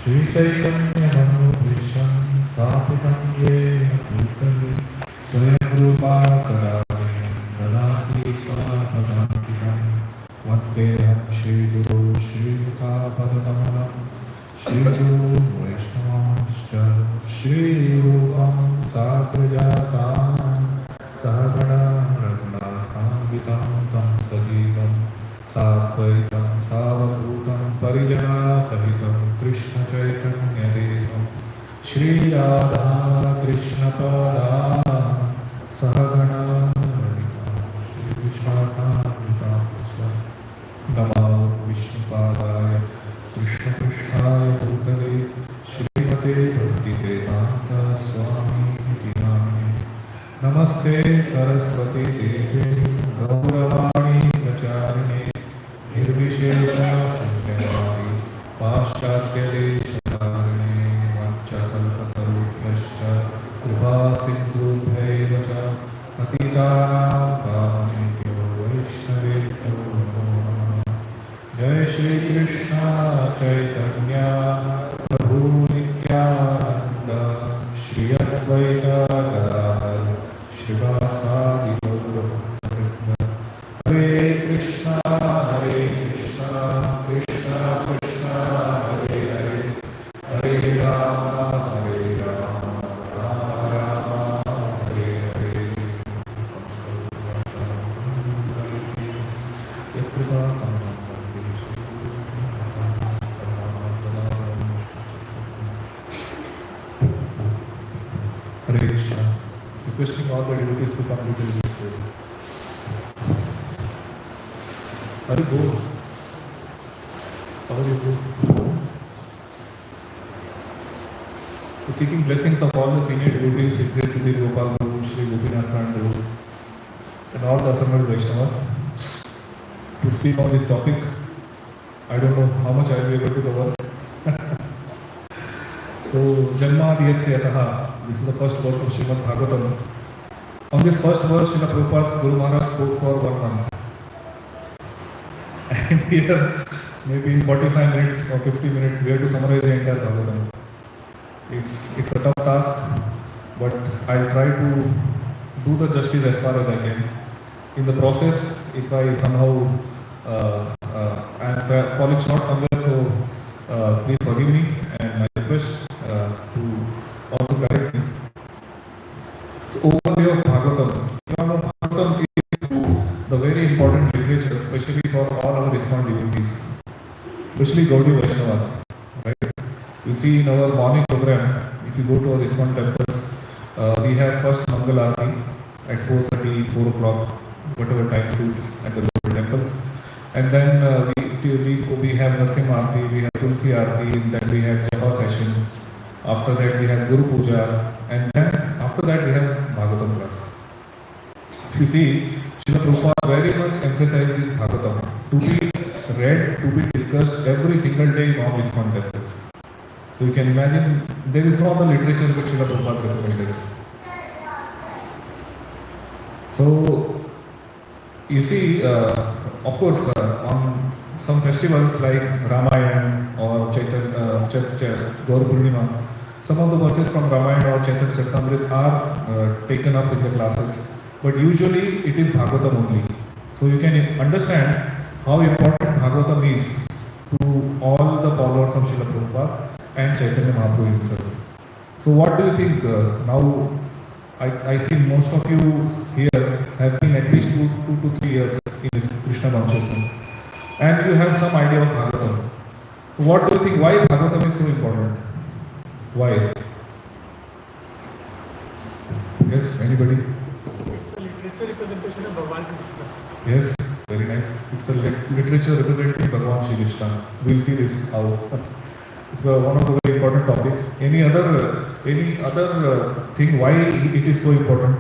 Shri Chaitanya Manubhisham Sthapitam Yena Bhutale Swayam Rupa Karavayam Dadati Swapadhantikam Vatseham Shri Guru Shri Yuta Padakamalam Shri Guru Vaishnavascha Shri Rupam Sagrajatam Sahagana Raghunatham Tam Sajivam Satvaitam Savadhutam Parijana Sahitam Krishna Chaitanya Devam Shri Radha Krishna Pada Sahagana Shri Vishwatam Namo Vishnupadaya Krishna Krishnaya Bhutale Srimate Bhakti Vedanta Swami Nityanami Namaste Saraswati Devi Gauravani Pracharine Nirvishesha Shunyavadi Paschatya Deshakarine Vanchakalpatarubhyascha Kripa Sindhubhyaiva cha Patitanam Pavanebhyo Vaishnavebhyo Namo Namah Jai Shri Krishna Chaitanya Prabhu Nityananda Shri Advaita Gadadhar Shrivasadi Gaura Hare Krishna Krishna Krishna Hare Hare Hare Rama Rama Rama Hare Hare Hare Krishna. Requesting all the devotees to come little this way. Hare Go. How are you? So seeking blessings of all the senior devotees, His Grace Sri Gopa Guru, Shri Gopinath Guru, and all the assembled Vaishnavas to speak on this topic. I don't know how much I will be able to cover. So, Janmadhyasya Yataha, this is the first verse of Srimad Bhagavatam. On this first verse, Srila Prabhupada's Guru Maharaj spoke for 1 month. And here, maybe in 45 minutes or 50 minutes, we have to summarize the entire Bhagavatam. It's a tough task, but I'll try to do the justice as far as I can. In the process, if I somehow I'm falling short somewhere, so please forgive me, and my request to also correct me. So overview of Bhagavatam. You know, Bhagavatam is the very important literature, especially for all our ISKCON devotees, especially Gaudiya Vaishnavas. Right? You see in our morning program, if you go to our ISKCON temples, we have first Mangal Aarti at 4:30, 4 o'clock, whatever time suits at the local temples. And then we have Narsimha Aarti, we have Tulsi Aarti, then we have Japa session. After that we have Guru Puja, and then after that we have Bhagavatam class. If you see, Srila Prabhupada very much emphasizes this Bhagavatam to be read, to be discussed every single day in all ISKCON temples. So you can imagine, there is no other literature which Srila Prabhupada recommended. So, you see, of course, on some festivals like Ramayana or Gaur Purnima, some of the verses from Ramayana or Chaitanya Charitamrita are taken up in the classes, but usually it is Bhagavatam only. So you can understand how important Bhagavatam is to all the followers of Srila Prabhupada and Chaitanya Mahaprabhu himself. So what do you think now? I see most of you here have been at least 2 to 3 years in this Krishna consciousness, and you have some idea of Bhagavatam. What do you think? Why Bhagavatam is so important? Why? Yes, anybody? It's a literature representation of Bhagavan Krishna. Yes, very nice. It's a literature representing Bhagavan Shri Krishna. We'll see this how. It's one of the very important topic. Any other thing why it is so important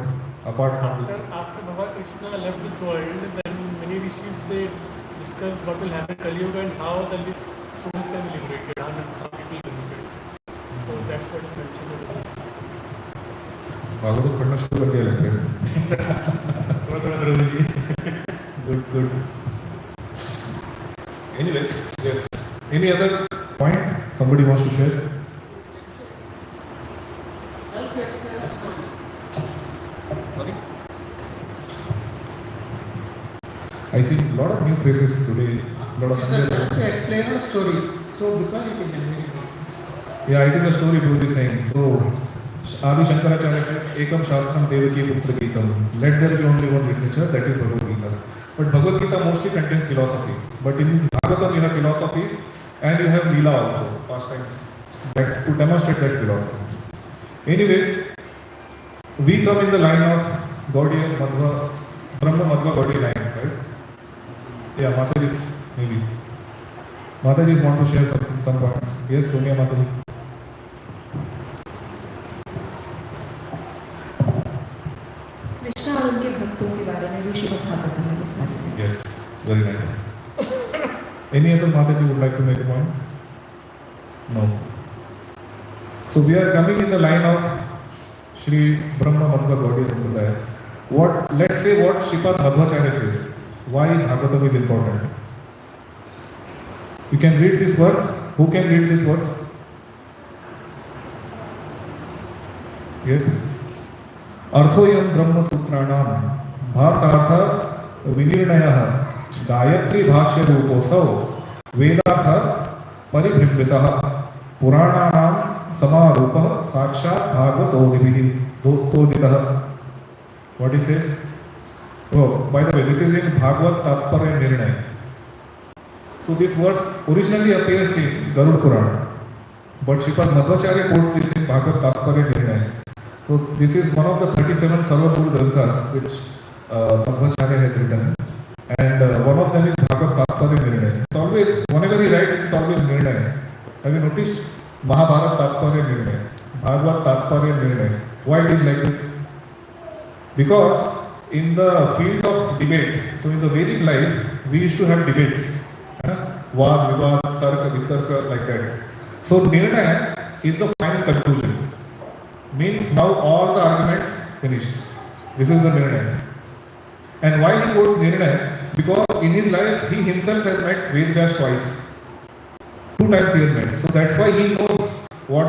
apart from this? After Bhagavan Krishna left this world, then many rishis they discussed what will happen in Kali Yuga and how the souls can be liberated, how people can be liberated. So that's what is mentioned. Bhagavat पढ़ना शुरू कर दिया लगता है. थोड़ा प्रभुजी. Good. Anyways, yes. Any other point? Somebody wants to share? Sorry? I see a lot of new faces today. Lot of To explain a story. So because it is very Yeah, it is a story Guru is saying. So, Adi Shankaracharya says, Ekam Shastram Devaki Putra Geetam. Let there be only one literature, that is Bhagavad Gita. But Bhagavad Gita mostly contains philosophy. But in Bhagavatam you have philosophy and you have Leela also, pastimes, that to demonstrate that philosophy. Anyway, we come in the line of Gaudiya Madhva, Brahma Madhva Gaudiya line, right? Yeah, Mataji's maybe. Mataji want to share some points. Yes, Sonia Mataji. Krishna और उनके भक्तों के बारे में भी श्रीमद् भागवतम में लिखा है। Yes, very nice. Any other Mataji would like to make a point? No. So we are coming in the line of Shri Brahma Madhva Gaudiya Sampradaya. Let's say what Sripad Madhvacharya says. Why Bhagavatam is important. You can read this verse. Who can read this verse? Yes. अर्थोयम ब्रह्म सूत्राणाम भारतार्थ विनिर्णयः गायत्री भाष्य रूपोऽसौ वेदार्थ परिभ्रमितः पुराणानां समारूपः साक्षात् भागवतोदितः. What he says? Oh, by the way, this is in Bhagavad Tatparya Nirnay. So this verse originally appears in Garuda Purana, but Sripad Madhvacharya quotes this in Bhagavad Tatparya Nirnay. So this is one of the 37 Sarvaguru Granthas which Madhvacharya has written, and one of them is Bhagavad Tatparya Nirnay. It's always, whenever he writes, it's always Nirnay. Have you noticed? Mahabharata Tatparya Nirnay, Bhagavad Tatparya Nirnay. Why it is like this? Because in the field of debate, so in the Vedic life, we used to have debates. Vaad, Vivad, Tarka, Vitarka, like that. So Nirnay is the final conclusion. Means now all the arguments finished. This is the Nirnay. And why he quotes Nirnay? Because in his life, he himself has met Vedvyas twice. 2 times he has met. So that's why he knows what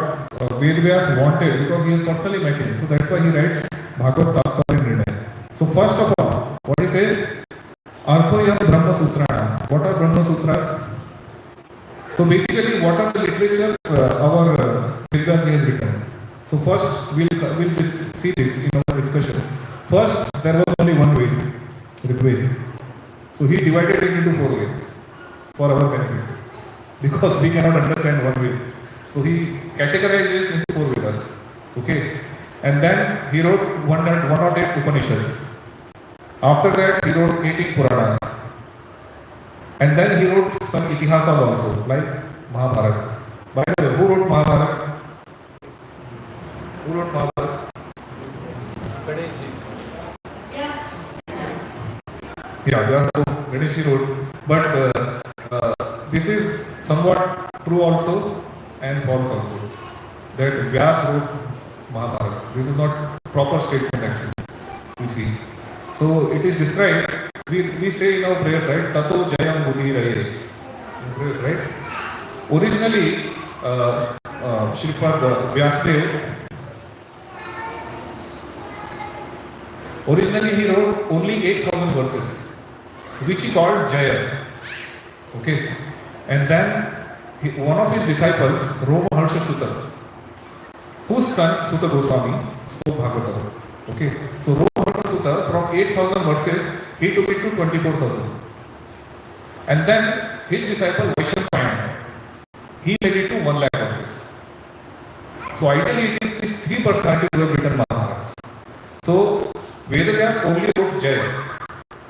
Vedvyas wanted, because he has personally met him. So that's why he writes Bhagavad Tatparya Nirnay. So first of all, what he says, Arthoyam Brahma Sutranam. What are Brahma Sutras? So basically, what are the literatures our Vedvyas has written? So first, we'll see this in our discussion. First, there was only one Ved, Rigved. So he divided it into 4 Veds for our benefit, because we cannot understand one Ved. So he categorized it into 4 Vedas. Okay, and then he wrote 108 Upanishads. After that, he wrote 18 Puranas. And then he wrote some Itihasas also, like Mahabharata. By the way, who wrote Mahabharata? Who wrote Mahabharata? Ganeshji. Yeah, so Ganeshji wrote. But this is somewhat true also and false also. That Vyas wrote Mahabharata. This is not proper statement actually. You see. So it is described, we say in our prayers, right? Tato Jayam Buddhi Raye. Right? Originally, Sripad Vyasadeva, originally he wrote only 8,000 verses, which he called Jaya. Okay? And then one of his disciples, Roma Harsha Sutta, whose son Sutta Goswami spoke Bhagavatam. Okay? So Roma Harsha Sutta, from 8,000 verses, he took it to 24,000. And then his disciple Vaishnav, he made it to 1 lakh verses. So ideally it is these 3 personalities who have written Mahabharata. So Vedavyas only wrote Jaya,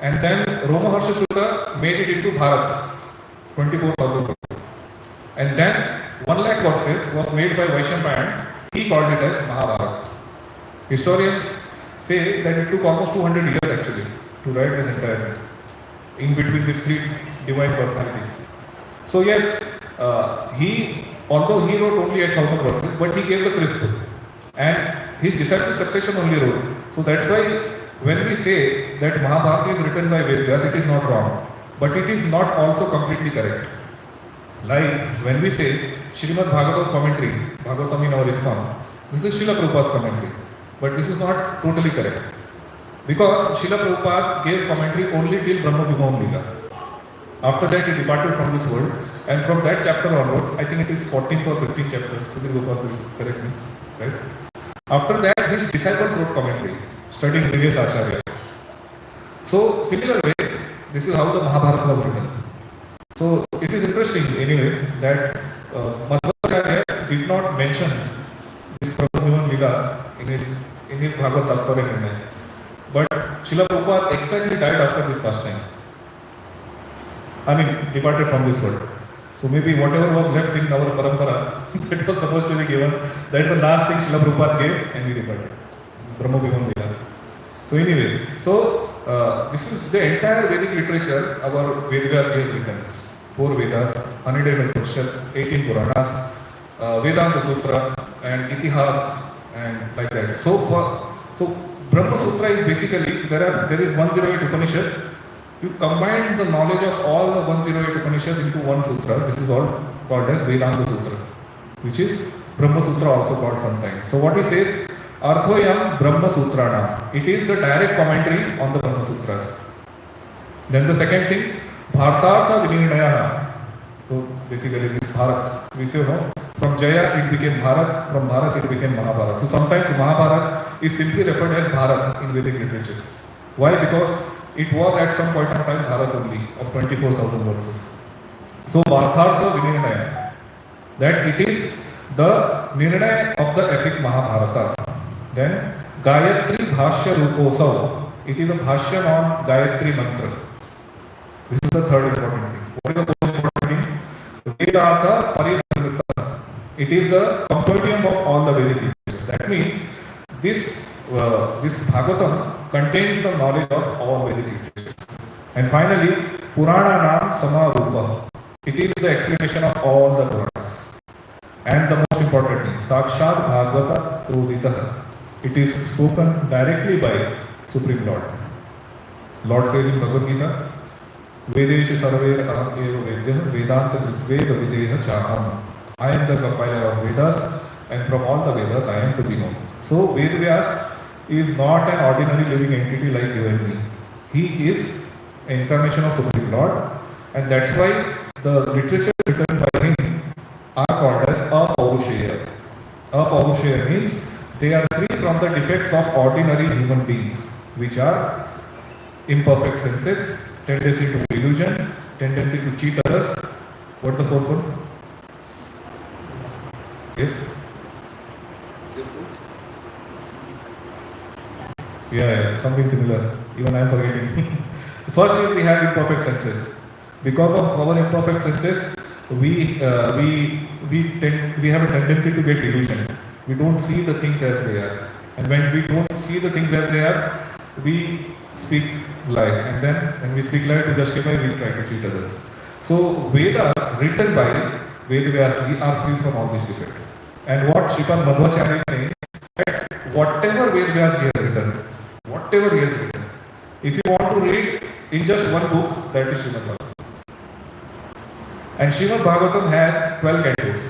and then Roma Harsha Sutta made it into Bharat, 24,000 verses. And then 1 lakh verses was made by Vaishnav, he called it as Mahabharata. Historians say that it took almost 200 years actually to write this entire thing, in between these 3 divine personalities. So yes, although he wrote only 8,000 verses, but he gave the crisp book, and his disciple succession only wrote. So that's why when we say that Mahabharata is written by Vedas, it is not wrong, but it is not also completely correct. Like when we say Srimad Bhagavatam commentary, Bhagavatam in our ISKCON, this is Srila Prabhupada's commentary. But this is not totally correct. Because Srila Prabhupada gave commentary only till Brahma Vimam Lila. After that he departed from this world, and from that chapter onwards, I think it is 14th or 15th chapter, Sudhir Gopa will correct me, right? After that his disciples wrote commentary, studying various acharyas. So similar way, this is how the Mahabharata was written. So it is interesting anyway that Madhvacharya did not mention this Prabhupada Lila in his Bhagavad Tattvarya Nirnaya. But Srila Prabhupada exactly died after this pastime. I mean, departed from this world. So maybe whatever was left in our parampara that was supposed to be given, that's the last thing Srila Prabhupada gave and he departed. Brahma Vimam Lila. So anyway, this is the entire Vedic literature our Vedas has written. 4 Vedas, 100 Upanishads, 18 Puranas, Vedanta Sutra and Itihas and like that. So Brahma Sutra is basically, there is 108 Upanishad. You combine the knowledge of all the 108 Upanishads into one sutra. This is all called as Vedanta Sutra, which is Brahma Sutra also called sometimes. So what he says, Arthoyam Brahma Sutranam. It is the direct commentary on the Brahma Sutras. Then the second thing, Bhartartha Vinirnaya. So basically this Bharat, we say no, from Jaya it became Bharat, from Bharat it became Mahabharata. So sometimes Mahabharata is simply referred as Bharat in Vedic literature. Why? Because it was at some point of time Bharat only of 24,000 verses. So Bhartartha Vinirnaya, that it is the Nirnaya of the epic Mahabharata. Then Gayatri Bhashya Ruposav, it is a Bhashya on Gayatri Mantra. This is the third important thing. What is the fourth important thing? Vedanta Parinirvita. It is the compendium of all the Vedic literature. That means this Bhagavatam contains the knowledge of all Vedic literature. And finally, Purana Nam Samarupa. It is the explanation of all the Puranas. And the most important thing, Sakshat Bhagavata Pruditaha. It is spoken directly by Supreme Lord. Lord says in Bhagavad Gita, Vedesha Sarver Aham Eva Vedya Vedanta Kritveda Videha Chaham. I am the compiler of Vedas, and from all the Vedas I am to be known. So Vedvyas is not an ordinary living entity like you and me. He is an incarnation of Supreme Lord, and that's why the literature written by him are called as Apaurushaya. Apaurushaya means they are free from the defects of ordinary human beings, which are imperfect senses, tendency to illusion, tendency to cheat others. What's the fourth one? Yes? Yeah, something similar. Even I am forgetting. First is we have imperfect senses. Because of our imperfect senses, we have a tendency to get illusion. We don't see the things as they are. And when we don't see the things as they are, we speak lie. And then when we speak lie to justify, we try to cheat others. So Vedas written by Vedvyas are free from all these defects. And what Sripad Madhvacharya is saying, that whatever Vedvyas he has written, if you want to read in just one book, that is Srimad Bhagavatam. And Srimad Bhagavatam has 12 cantos.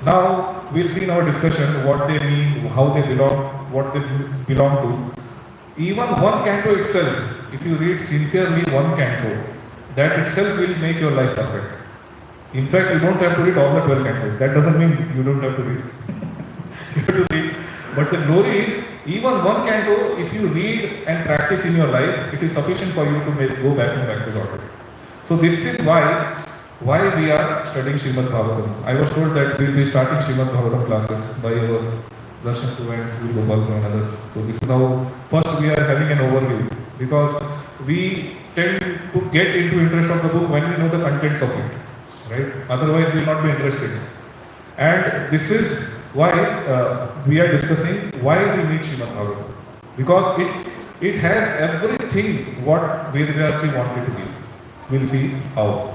Now we'll see in our discussion what they mean, how they belong, what they belong to. Even one canto itself, if you read sincerely one canto, that itself will make your life perfect. In fact, you don't have to read all the 12 cantos. That doesn't mean you don't have to read. You have to read. But the glory is, even one canto, if you read and practice in your life, it is sufficient for you to go back and practice order. So this is why we are studying Srimad Bhagavatam. I was told that we will be starting Srimad Bhagavatam classes by our Darshan to and Gopa and others. So this is how first we are having an overview, because we tend to get into interest of the book when we know the contents of it, right? Otherwise we will not be interested. And this is why we are discussing why we need Srimad Bhagavatam, because it has everything what Vedvyas wanted to give. We'll see how.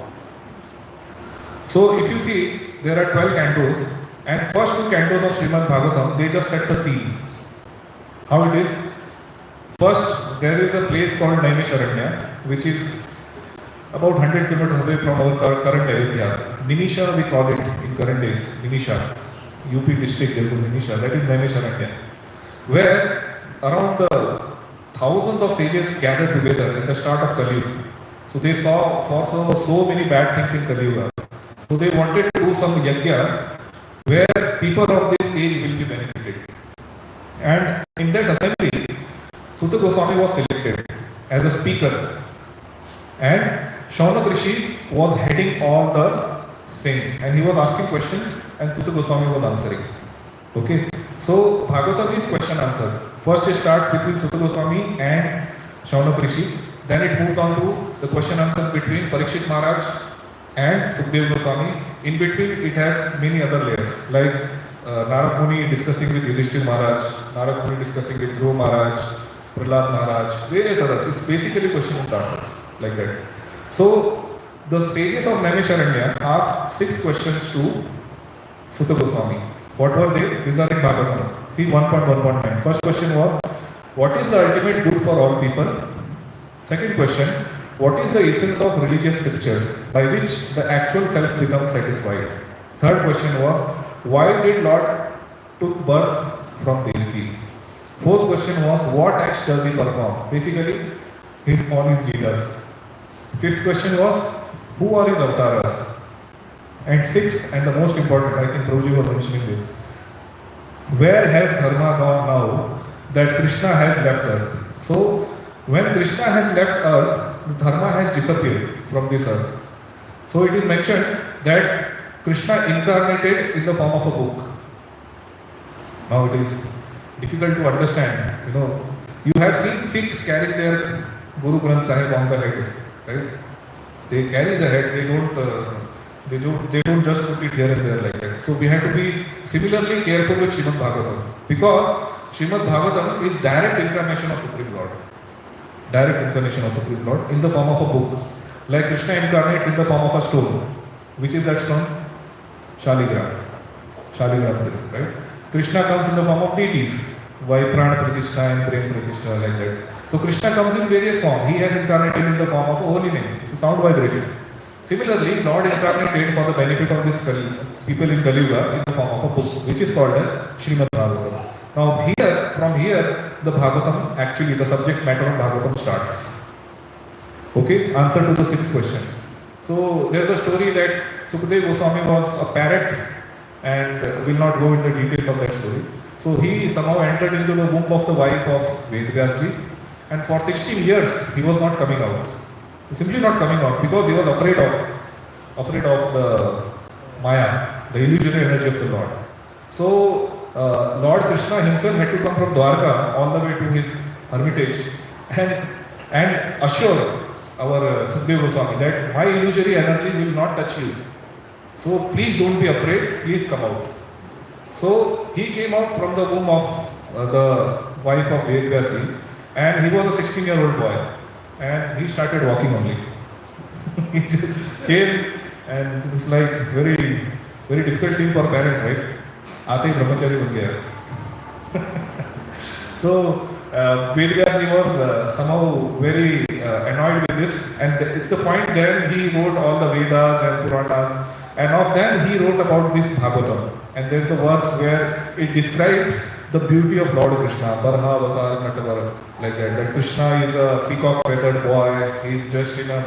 So if you see, there are 12 cantos, and first 2 cantos of Srimad Bhagavatam, they just set the scene. How it is? First, there is a place called Naimisharanya, which is about 100 kilometers away from our current Ayodhya. Nimisha we call it in current days, Nimisha. UP district, there is a Nimisha, that is Naimisharanya. Where around thousands of sages gathered together at the start of Kali Yuga. So they foresaw so many bad things in Kali Yuga. So they wanted to do some yajna where people of this age will be benefited. And in that assembly, Sutta Goswami was selected as a speaker. And Shaunak Rishi was heading all the saints. And he was asking questions and Sutta Goswami was answering. Okay. So Bhagavatam is question answers. First it starts between Sutta Goswami and Shaunak Rishi. Then it moves on to the question answers between Parikshit Maharaj and Sukdev Goswami. In between it has many other layers like Narad Muni discussing with Yudhishthir Maharaj, Narad Muni discussing with Dhruva Maharaj, Prahlad Maharaj, various others. It's basically question and answers like that. So the sages of Naimisharanya asked 6 questions to Sutta Goswami. What were they? These are in Bhagavatam. See 1.1.9. First question was, what is the ultimate good for all people? Second question, what is the essence of religious scriptures by which the actual self becomes satisfied? Third question was, why did Lord took birth from Devaki? Fourth question was, what acts does he perform? Basically, his on his leaders. Fifth question was, who are his avatars? And sixth, and the most important, I think prabhuji was mentioning this, where has Dharma gone now that Krishna has left earth? So, when Krishna has left earth, the Dharma has disappeared from this earth. So it is mentioned that Krishna incarnated in the form of a book. Now it is difficult to understand. You have seen Sikhs carrying their Guru Granth Sahib on the head, right? They carry the head. They don't just put it here and there like that. So we have to be similarly careful with Srimad Bhagavatam, because Srimad Bhagavatam is direct incarnation of Supreme Lord. Direct incarnation of Supreme Lord in the form of a book. Like Krishna incarnates in the form of a stone. Which is that stone? Shaligram. Shaligram, right? Krishna comes in the form of deities. Why Prana Pratishtha and Prem Pratishtha, like that. So Krishna comes in various forms. He has incarnated in the form of a holy name. It's a sound vibration. Similarly, Lord incarnated for the benefit of this people in Kali Yuga in the form of a book, which is called as Srimad Bhagavatam. Now from here, the Bhagavatam, actually the subject matter of Bhagavatam starts. Okay, answer to the 6th question. So there's a story that Sukadeva Goswami was a parrot, and will not go into the details of that story. So he somehow entered into the womb of the wife of Vedvyasji, and for 16 years he was not coming out. Simply not coming out because he was afraid of the Maya, the illusionary energy of the Lord. So Lord Krishna himself had to come from Dwarka all the way to his hermitage and assure our Sukadeva Goswami that my illusory energy will not touch you. So please don't be afraid, please come out. So he came out from the womb of the wife of Vedvyasji, and he was a 16-year-old boy, and he started walking only. He just came, and it's like very, very difficult thing for parents, right? Aate hi brahmachari ban gaya. So Vedvyasji was somehow very annoyed with this, and it's the point then he wrote all the Vedas and Puranas, and of them he wrote about this Bhagavatam. And there's a verse where it describes the beauty of Lord Krishna, Barha Avatar Natavara, like that. That Krishna is a peacock feathered boy, he's dressed in a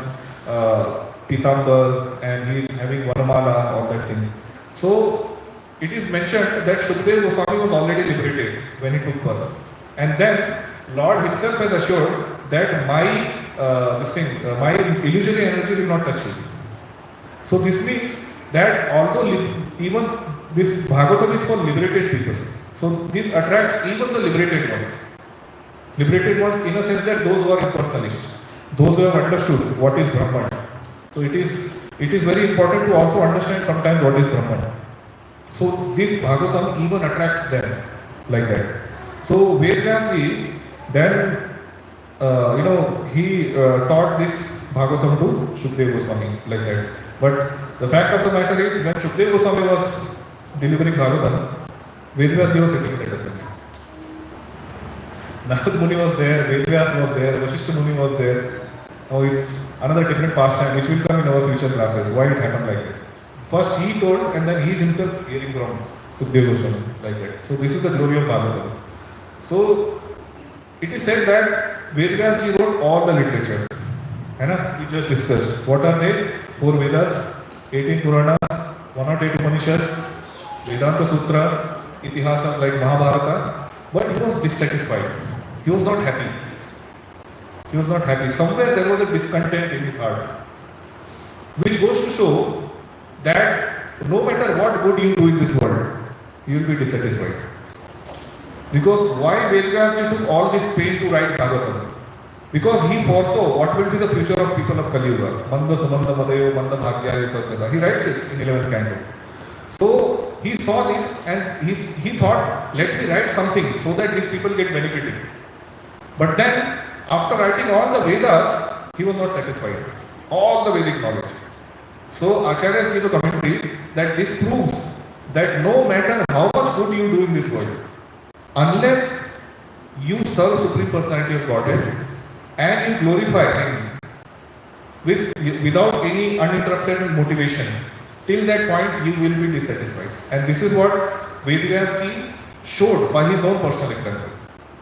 pitambar, and he's having Vanamala, all that thing. So it is mentioned that Sukadeva Goswami was already liberated when he took birth. And then Lord himself has assured that my illusory energy will not touch you. So this means that although even this Bhagavatam is for liberated people, so this attracts even the liberated ones. Liberated ones in a sense that those who are impersonalists, those who have understood what is Brahman. So it is very important to also understand sometimes what is Brahman. So this Bhagavatam even attracts them like that. So Vedvyasji then he taught this Bhagavatam to Sukadeva Goswami like that. But the fact of the matter is, when Sukadeva Goswami was delivering Bhagavatam, Vedvyasji was sitting in the desert. Narad Muni was there, Vedvyas was there, Vashishta Muni was there. Now it's another different pastime which will come in our future classes. Why it happened like that? First he told, and then he is himself hearing from Sukadeva Goswami like that. So this is the glory of Bhagavatam. So it is said that Vedas ji wrote all the literatures. We just discussed. What are they? 4 Vedas, 18 Puranas, 108 Upanishads, Vedanta Sutra, Itihasas like Mahabharata. But he was dissatisfied. He was not happy. He was not happy. Somewhere there was a discontent in his heart. Which goes to show that no matter what good you do in this world, you will be dissatisfied. Because why Vedas took all this pain to write Bhagavatam? Because he foresaw what will be the future of people of Kali Yuga. Manda Sumanda Madayo Manda Bhagya Pada. He writes this in 11th canto. So he saw this and he thought, let me write something so that these people get benefited. But then, after writing all the Vedas, he was not satisfied. All the Vedic knowledge. So Acharyas give a commentary that this proves that no matter how much good you do in this world, unless you serve Supreme Personality of Godhead and you glorify Him without any uninterrupted motivation, till that point you will be dissatisfied. And this is what Vedas showed by his own personal example.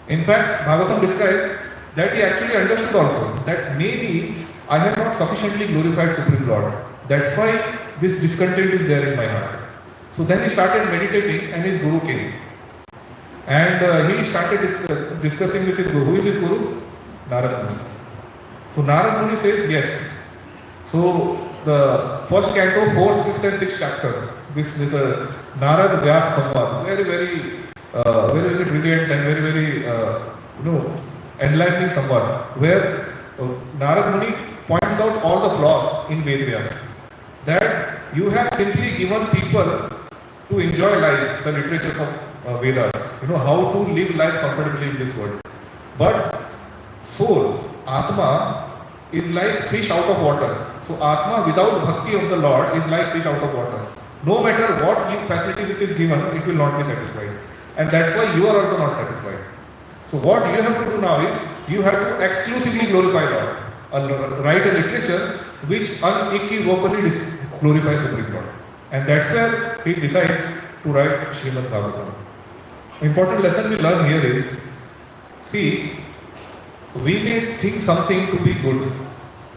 In fact, Bhagavatam describes that he actually understood also that maybe I have not sufficiently glorified Supreme Lord. That's why this discontent is there in my heart. So then he started meditating and his Guru came. And he started discussing with his Guru. Who is his Guru? Narad Muni. So Narad Muni says yes. So the first canto, 4th, 5th and 6th chapter, this is a Narad Vyas Samvad. Very brilliant and very enlightening Samvad, where Narad Muni points out all the flaws in Vedas. That you have simply given people to enjoy life, the literature of Vedas, how to live life comfortably in this world. But soul, Atma, is like fish out of water. So Atma without bhakti of the Lord is like fish out of water. No matter what facilities it is given, it will not be satisfied. And that's why you are also not satisfied. So what you have to do now is, you have to exclusively glorify Lord. Write a literature which unequivocally glorifies Supreme Lord. And that's where he decides to write Srimad Bhagavatam. Important lesson we learn here is, see, we may think something to be good,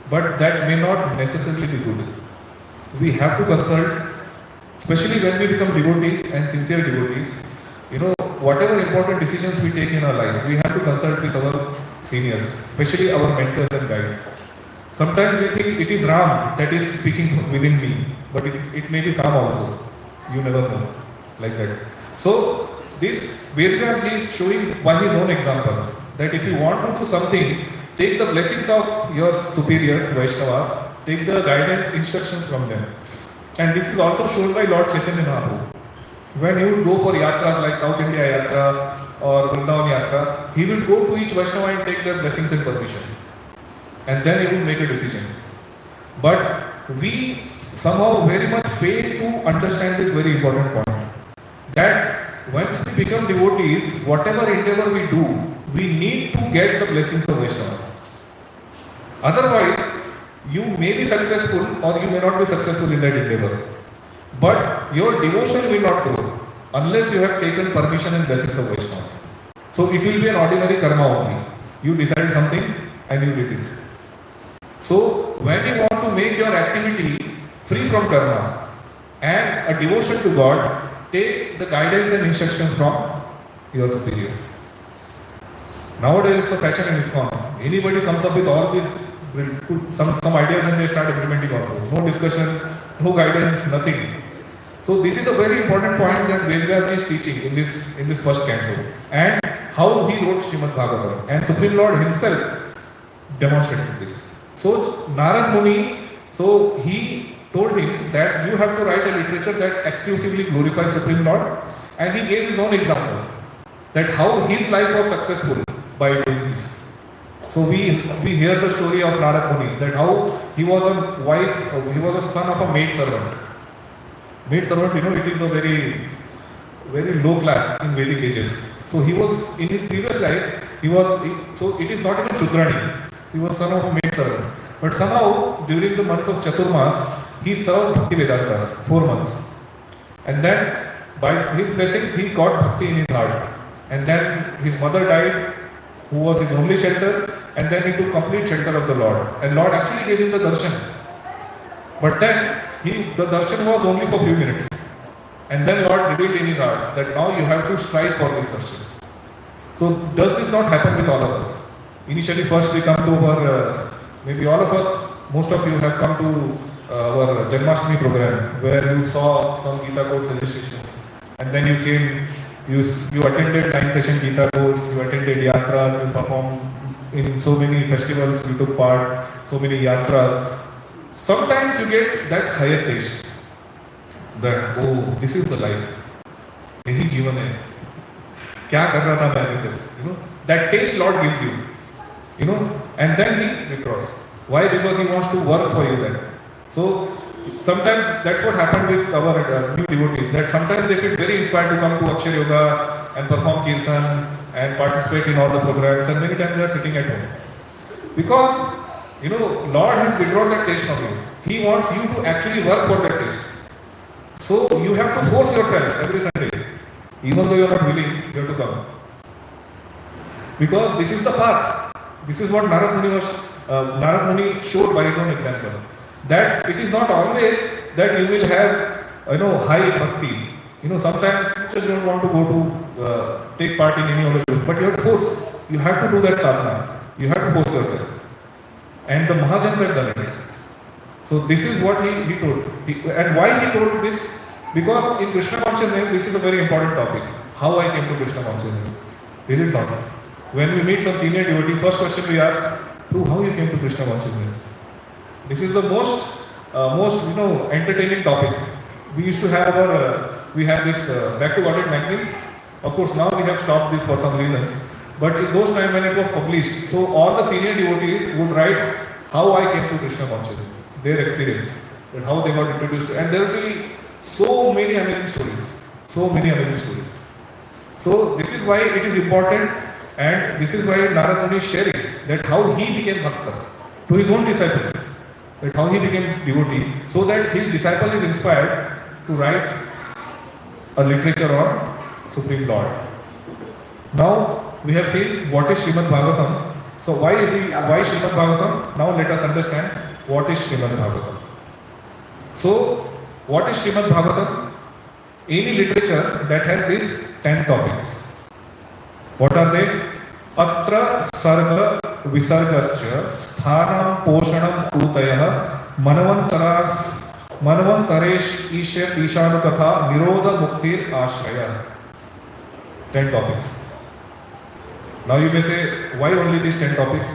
but that may not necessarily be good. We have to consult, especially when we become devotees and sincere devotees, whatever important decisions we take in our life, we have to consult with our seniors, especially our mentors and guides. Sometimes we think it is Ram that is speaking within me, but it may be Kam also. You never know, like that. So, this Vedas is showing by his own example, that if you want to do something, take the blessings of your superiors, Vaishnavas, take the guidance, instructions from them. And this is also shown by Lord Chaitanya Mahaprabhu. When he would go for yatras like South India Yatra or Vrindavan Yatra, he will go to each Vaishnava and take their blessings and permission. And then he will make a decision. But we somehow very much fail to understand this very important point. That once we become devotees, whatever endeavor we do, we need to get the blessings of Vaishnava. Otherwise, you may be successful or you may not be successful in that endeavor. But your devotion will not grow unless you have taken permission and blessings of Vaishnavas. So it will be an ordinary karma only. You decided something and you did it. So when you want to make your activity free from karma and a devotion to God, take the guidance and instructions from your superiors. Nowadays it's a fashion in ISKCON. Anybody comes up with all these some ideas and they start implementing also. No discussion, no guidance, nothing. So this is a very important point that Vedas is teaching in this first canto, and how he wrote Srimad Bhagavatam, and Supreme Lord himself demonstrated this. So Narad Muni, so he told him that you have to write a literature that exclusively glorifies Supreme Lord, and he gave his own example that how his life was successful by doing this. So we hear the story of Narad Muni, that how he was a son of a maid servant. Maid servant, it is a very, very low class in Vedic ages. So he was, in his previous life, so it is not even Shudrani. He was son of a maid servant. But somehow, during the months of Chaturmas, he served Bhakti Vedantas, 4 months. And then, by his blessings, he got Bhakti in his heart. And then his mother died, who was his only shelter, and then he took complete shelter of the Lord. And Lord actually gave him the darshan. But then, the darshan was only for few minutes. And then Lord revealed in his heart that now you have to strive for this darshan. So does this not happen with all of us? Initially, first we come to our, maybe all of us, most of you have come to our Janmashtami program, where you saw some Gita course illustrations. And then you came, you attended 9-session Gita course, you attended yatras, you performed in so many festivals, you took part, so many yatras. Sometimes you get that higher taste, that, oh, this is the life. यही जीवन है. क्या कर रहा था मैं अभी तक? You know, that taste Lord gives you. You know, and then he withdraws. Why? Because he wants to work for you then. So sometimes that's what happened with our new devotees. That sometimes they feel very inspired to come to Akshar Yoga and perform kirtan and participate in all the programs, and many times they are sitting at home because you know Lord has withdrawn that taste from you. He wants you to actually work for that taste. So you have to force yourself every Sunday, even though you are not willing. You have to come because this is the path. This is what Narad Muni showed by his own example. That it is not always that you will have high bhakti. You know, sometimes you just don't want to go to take part in any of it, but you have to force. You have to do that sadhana. You have to force yourself. And the Mahajans have done it. So this is what he told. And why he told this? Because in Krishna consciousness, this is a very important topic. How I came to Krishna consciousness. Is it not? When we meet some senior devotee, first question we ask, how you came to Krishna consciousness? This is the most entertaining topic. We used to have we have this Back to Godhead magazine. Of course, now we have stopped this for some reasons. But in those times when it was published, so all the senior devotees would write how I came to Krishna consciousness, their experience, and how they got introduced to, and there will be so many amazing stories. So many amazing stories. So this is why it is important, and this is why Narad Muni is sharing that how he became Bhakta to his own disciple, that how he became devotee, so that his disciple is inspired to write a literature on Supreme Lord. Now we have seen what is Srimad Bhagavatam. So why Srimad Bhagavatam? Now let us understand what is Srimad Bhagavatam. So what is Srimad Bhagavatam? Any literature that has these 10 topics. What are they? Atra sarga visargascha sthanam poshanam krutayah manvantaresh ishanukatha nirodha muktir ashraya. 10 topics. Now you may say, why only these 10 topics?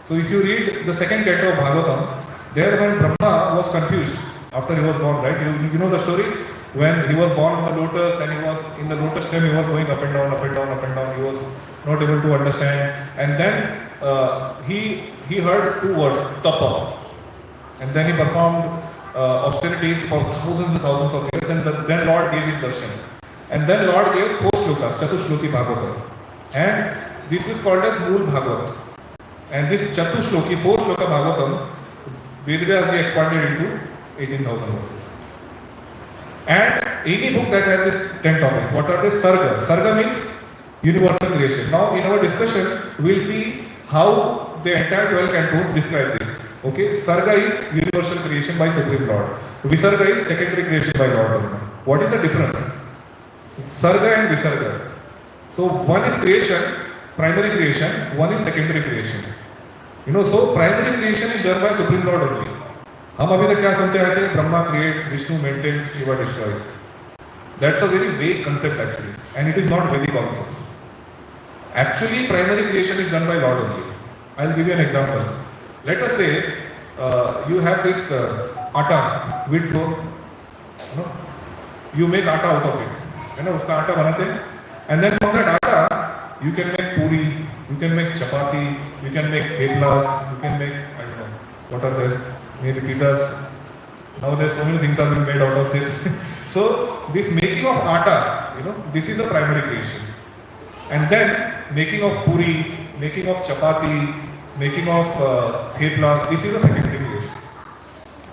So if you read the second canto of Bhagavatam, there when Brahma was confused after he was born, right? You know the story? When he was born on the lotus and he was in the lotus stem, he was going up and down, up and down, up and down. He was not able to understand. And then he heard 2 words, tapa. And then he performed austerities for thousands and thousands of years. And then Lord gave his darshan. And then Lord gave 4 shlokas, Chatushloki Bhagavatam. And this is called as Mool Bhagavatam. And this Chatushloki, 4 shloka Bhagavatam, Vedas we expanded into 18,000 verses. And any book that has this 10 topics, what are they? Sarga. Sarga means universal creation. Now in our discussion, we will see how the entire 12 cantos describe this. Okay, Sarga is universal creation by Supreme Lord. Visarga is secondary creation by Lord. What is the difference? Sarga and Visarga. So one is creation, primary creation, one is secondary creation. You know, so primary creation is done by Supreme Lord only. हम अभी तक क्या सुनते आए थे? Brahma creates, Vishnu maintains, Shiva destroys. That's a very vague concept actually, and it is not Vedic also. Actually, primary creation is done by Lord only. I'll give you an example. Let us say you have this atta, wheat flour. You make atta out of it. You know, उसका आटा बनाते हैं. And then from that atta, you can make puri, you can make chapati, you can make theplas, you can make, I don't know, what are there? Maybe pizzas. Nowadays so many things are being made out of this. So this making of atta, you know, this is the primary creation. And then making of puri, making of chapati, making of theplas, this is a secondary creation.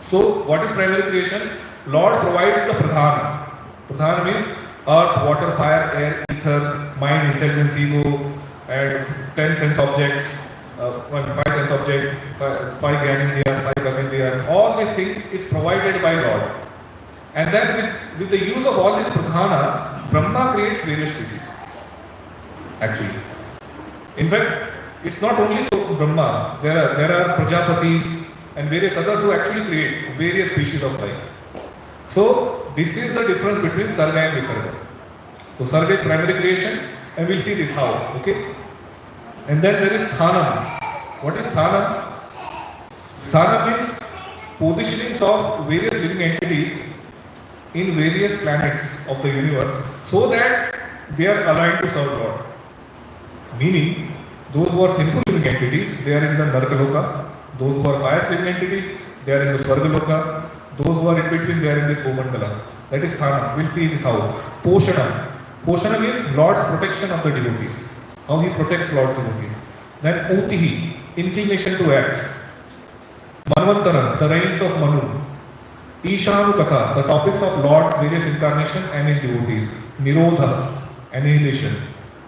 So what is primary creation? Lord provides the pradhana. Pradhana means earth, water, fire, air, ether, mind, intelligence, ego, and 10 sense objects, 5 sense objects, 5 gyanendriyas, 5 karmendriyas, all these things is provided by Lord. And then with the use of all this pradhana, Brahma creates various species. Actually. In fact, it's not only so Brahma, there are Prajapatis and various others who actually create various species of life. So this is the difference between Sarga and Visarga. So Sarga is primary creation, and we'll see this how, okay? And then there is Sthanam. What is Sthanam? Sthanam means positionings of various living entities in various planets of the universe so that they are aligned to serve God. Meaning, those who are sinful living entities, they are in the Narkaloka. Those who are pious living entities, they are in the Swargaloka. Those who are in between, they are in this Bhumandala. That is Sthanam. We'll see this how. Poshanam. Poshanam is Lord's protection of the devotees. How he protects Lord's devotees. Then Utihi, inclination to act. Manvantaram, the reigns of Manu. Ishanukatha, the topics of Lord's various incarnation and his devotees. Nirodha, annihilation.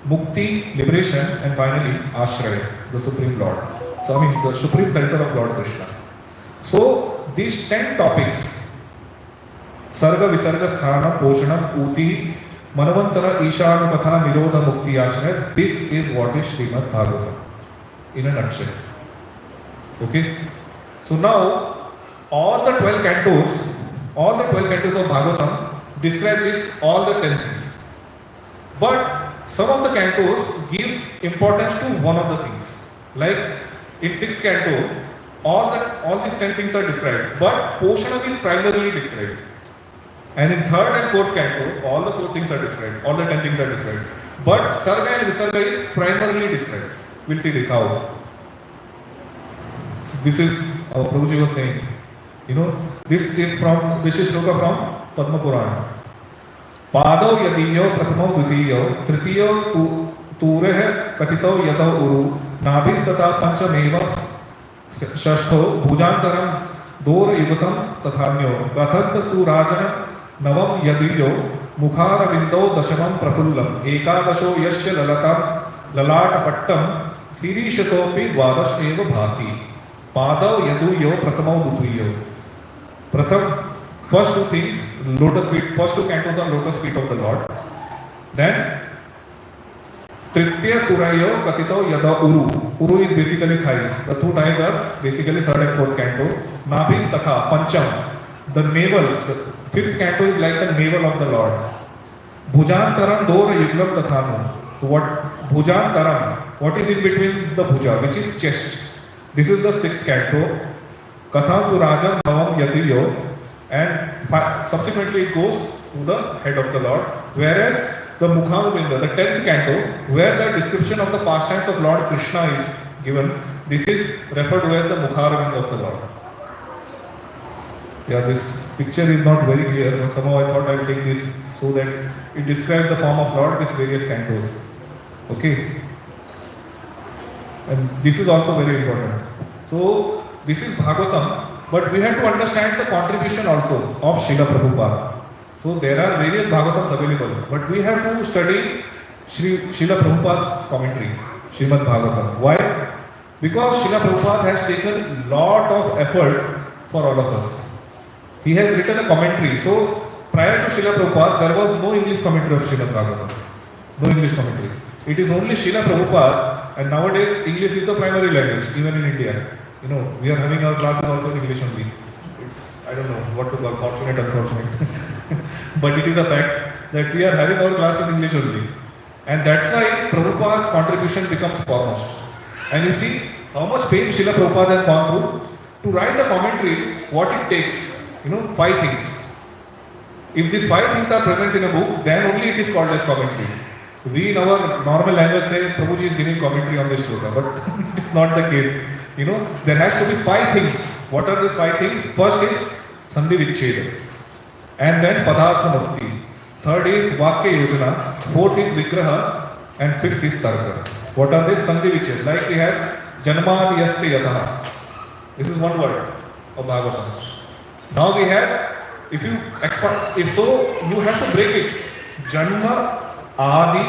Mukti, liberation, and finally Ashraya, the Supreme Lord. So I mean the Supreme Center of Lord Krishna. So these 10 topics, Sarga, Visarga, Sthana, Poshanam, Uti, Manavantara, Ishanukatha, Nirodha, Mukti, Ashraya, this is what is Srimad Bhagavatam in a nutshell. Okay? So now all the 12 cantos of Bhagavatam describe this, all the 10 things. But some of the cantos give importance to one of the things. Like in 6th canto, all these 10 things are described, but Poshanam is primarily described. And in 3rd and 4th canto, all the 4 things are described, all the 10 things are described. But Sarga and Visarga is primarily described. We'll see this how. So this is our prabhuji was saying. You know, this is shloka from Padma Purana. पादौ यदीयो प्रथमौ द्वितीयो तृतीयो तूरेः कथितौ यतौ उरु नाभिस्तथा पंचमेव षष्ठो भुजान्तरं दोरयुगतं तथान्यो कथन्तु राजन नवम यदीयो मुखारविन्दौ दशमं प्रफुल्लम् एकादशो यस्य ललाटपट्टं शिरीषतोऽपि द्वादश एव भाति पादौ यदूयो प्रथमौ द्वितीयो प्रथम first 2 things, lotus feet, first 2 cantos are lotus feet of the Lord. Then, Tritiya Turayo Katito Yada Uru. Uru is basically thighs. The 2 thighs are basically 3rd and 4th canto. Nabhis Tatha, Pancham. The navel, the 5th canto is like the navel of the Lord. Bhujantaram Dora Yuglam Tathanu. So what Bhujantaram, what is in between the Bhuja, which is chest. This is the 6th canto. Katham Rajan Navam Yatiyo. And subsequently it goes to the head of the Lord. Whereas the Mukhanuvinda, the 10th canto, where the description of the pastimes of Lord Krishna is given, this is referred to as the Mukhanuvinda of the Lord. Yeah, this picture is not very clear, but somehow I thought I will take this so that it describes the form of Lord, these various cantos. Okay? And this is also very important. So, this is Bhagavatam. But we have to understand the contribution also of Srila Prabhupada. So there are various Bhagavatams available, but we have to study Srila Prabhupada's commentary, Srimad Bhagavatam. Why? Because Srila Prabhupada has taken lot of effort for all of us. He has written a commentary. So prior to Srila Prabhupada, there was no English commentary of Srimad Bhagavatam. No English commentary. It is only Srila Prabhupada, and nowadays English is the primary language, even in India. You know, we are having our classes also in English only. I don't know what to call, fortunate, unfortunate. But it is a fact that we are having our classes in English only. And that's why Prabhupada's contribution becomes foremost. And you see how much pain Srila Prabhupada has gone through to write the commentary, what it takes. 5 things. If these 5 things are present in a book, then only it is called as commentary. We in our normal language say, Prabhuji is giving commentary on this shloka, but it's not the case. There has to be 5 things. What are the 5 things? First is Sandhi Vichcheda. And then Padartha Mukti. Third is Vakya Yojana. Fourth is Vigraha. And fifth is Tarka. What are these? Sandhi Vichcheda. Like we have Janmadhyasya yatah. This is one word of Bhagavatam. Now we have, if you expand, if so, you have to break it. Janma adi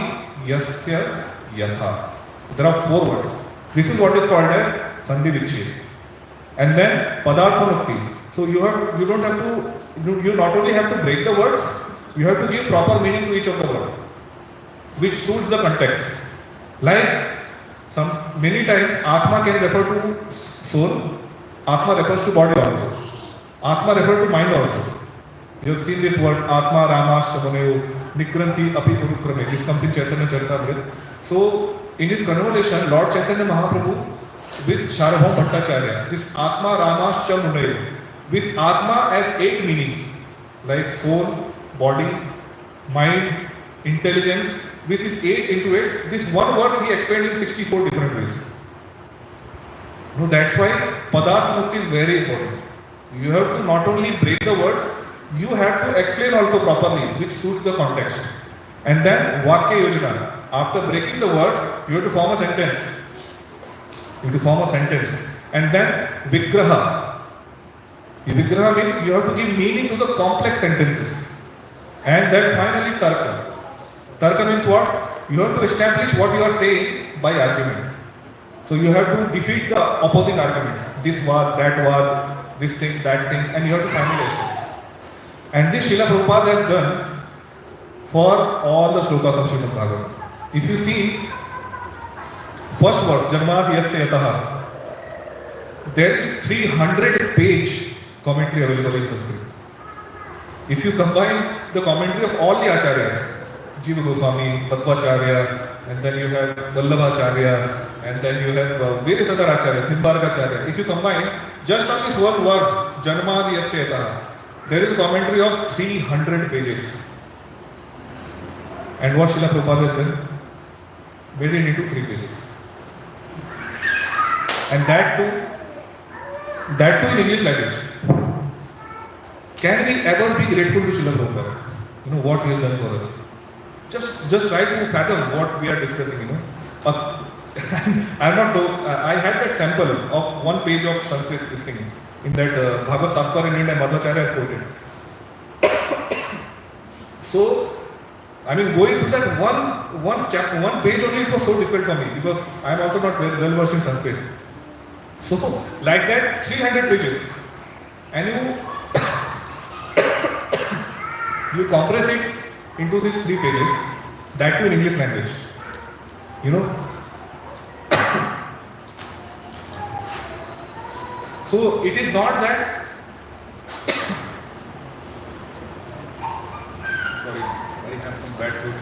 yasya yatha. There are 4 words. This is what is called as Sandhi Vichcheda. And then Padartha. So you don't have to, you not only have to break the words, you have to give proper meaning to each of the words, which suits the context. Like many times Atma can refer to soul, Atma refers to body also, Atma refers to mind also. You have seen this word Atma Ramashtamaneo Nikranti Api Urukrame. This comes in Chaitanya Charitamrita. So in his conversation, Lord Chaitanya Mahaprabhu with Sharabham Bhattacharya, this Atma Ramashtamaneo, with Atma as 8 meanings, like soul, body, mind, intelligence. With this 8 into 8, this one verse he explained in 64 different ways. No, that's why Padartha Mukti is very important. You have to not only break the words, you have to explain also properly, which suits the context. And then Vakya Yojana. After breaking the words, you have to form a sentence. And then Vigraha. Vigraha means you have to give meaning to the complex sentences. And then finally Tarka. Tarka means what? You have to establish what you are saying by argument. So you have to defeat the opposing arguments. This var, that var, this thing, that thing, and you have to finally establish. And this Srila Prabhupada has done for all the shlokas of Srimad Bhagavatam. If you see first verse, Janmadhyasya yatah, there is 300-page commentary available in Sanskrit. If you combine the commentary of all the acharyas, Jiva Goswami, Madhvacharya, and then you have Vallabhacharya, and then you have various other acharyas, Nimbargacharya. If you combine just on this one verse, Janmadhyasya yatah, there is a commentary of 300 pages. And what Srila Prabhupada has done? Made it into 3 pages. And that too in English language. Can we ever be grateful to Srila Prabhupada? You know what he has done for us. Just try to fathom what we are discussing. I had that sample of 1 page of Sanskrit this thing in that Bhagavad Tattva in and Madhvacharya has quoted. So, I mean, going through that one page only, it was so difficult for me because I am also not well versed in Sanskrit. So, like that, 300 pages, and you compress it into these 3 pages, that too in English language. So it is not that. Sorry, I have some bad throat.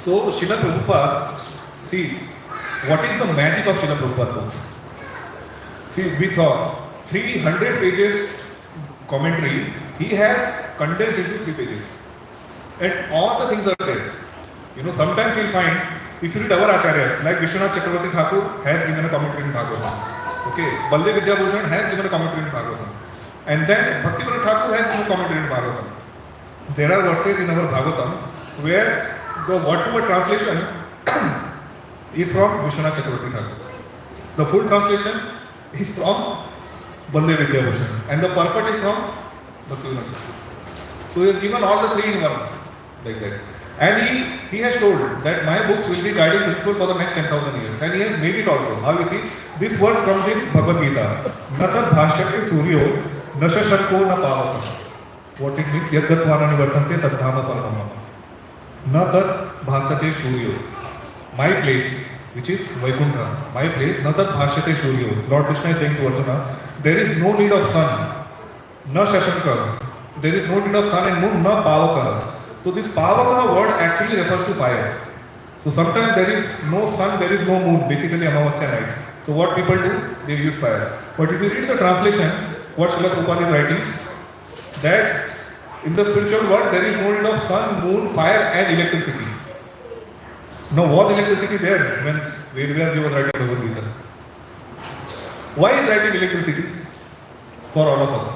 So Srila Prabhupada, see, what is the magic of Srila Prabhupada books? See, we saw 300 pages commentary, he has condensed into 3 pages. And all the things are there. Sometimes you'll find, if you read our acharyas, like Vishwanath Chakravarti Thakur has given a commentary in Bhagavatam. Okay, Baldev Vidyabhushan has given a commentary in Bhagavatam. And then Bhaktivinoda Thakur has given a commentary in Bhagavatam. There are verses in our Bhagavatam where the word-to-word translation is from Vishwanath Chakravarti Thakur. The full translation is from Baldev Vidyabhushan. And the purport is from Bhaktivinoda Thakur. So he has given all the 3 in one, like that. And he has told that my books will be guiding principle for the next 10,000 years. And he has made it also. How you see? This verse comes in Bhagavad Gita. Natat bhashyate suryo nashashanko na pavaka. What it means? Yadgatvana nivartante tadhama paramama. Natat bhasate suryo. My place, which is Vaikuntha. My place, natat bhashyate suryo. Lord Krishna is saying to Arjuna, there is no need of sun. Na shashanka. There is no need of sun and moon. Na pavaka. So this pavaka word actually refers to fire. So sometimes there is no sun, there is no moon, basically Amavasya night. So what people do? They use fire. But if you read the translation, what Srila Prabhupada is writing, that in the spiritual world there is no need of sun, moon, fire and electricity. Now was electricity there when Ved Vyas ji was writing Bhagavad Gita. Why is writing electricity? For all of us.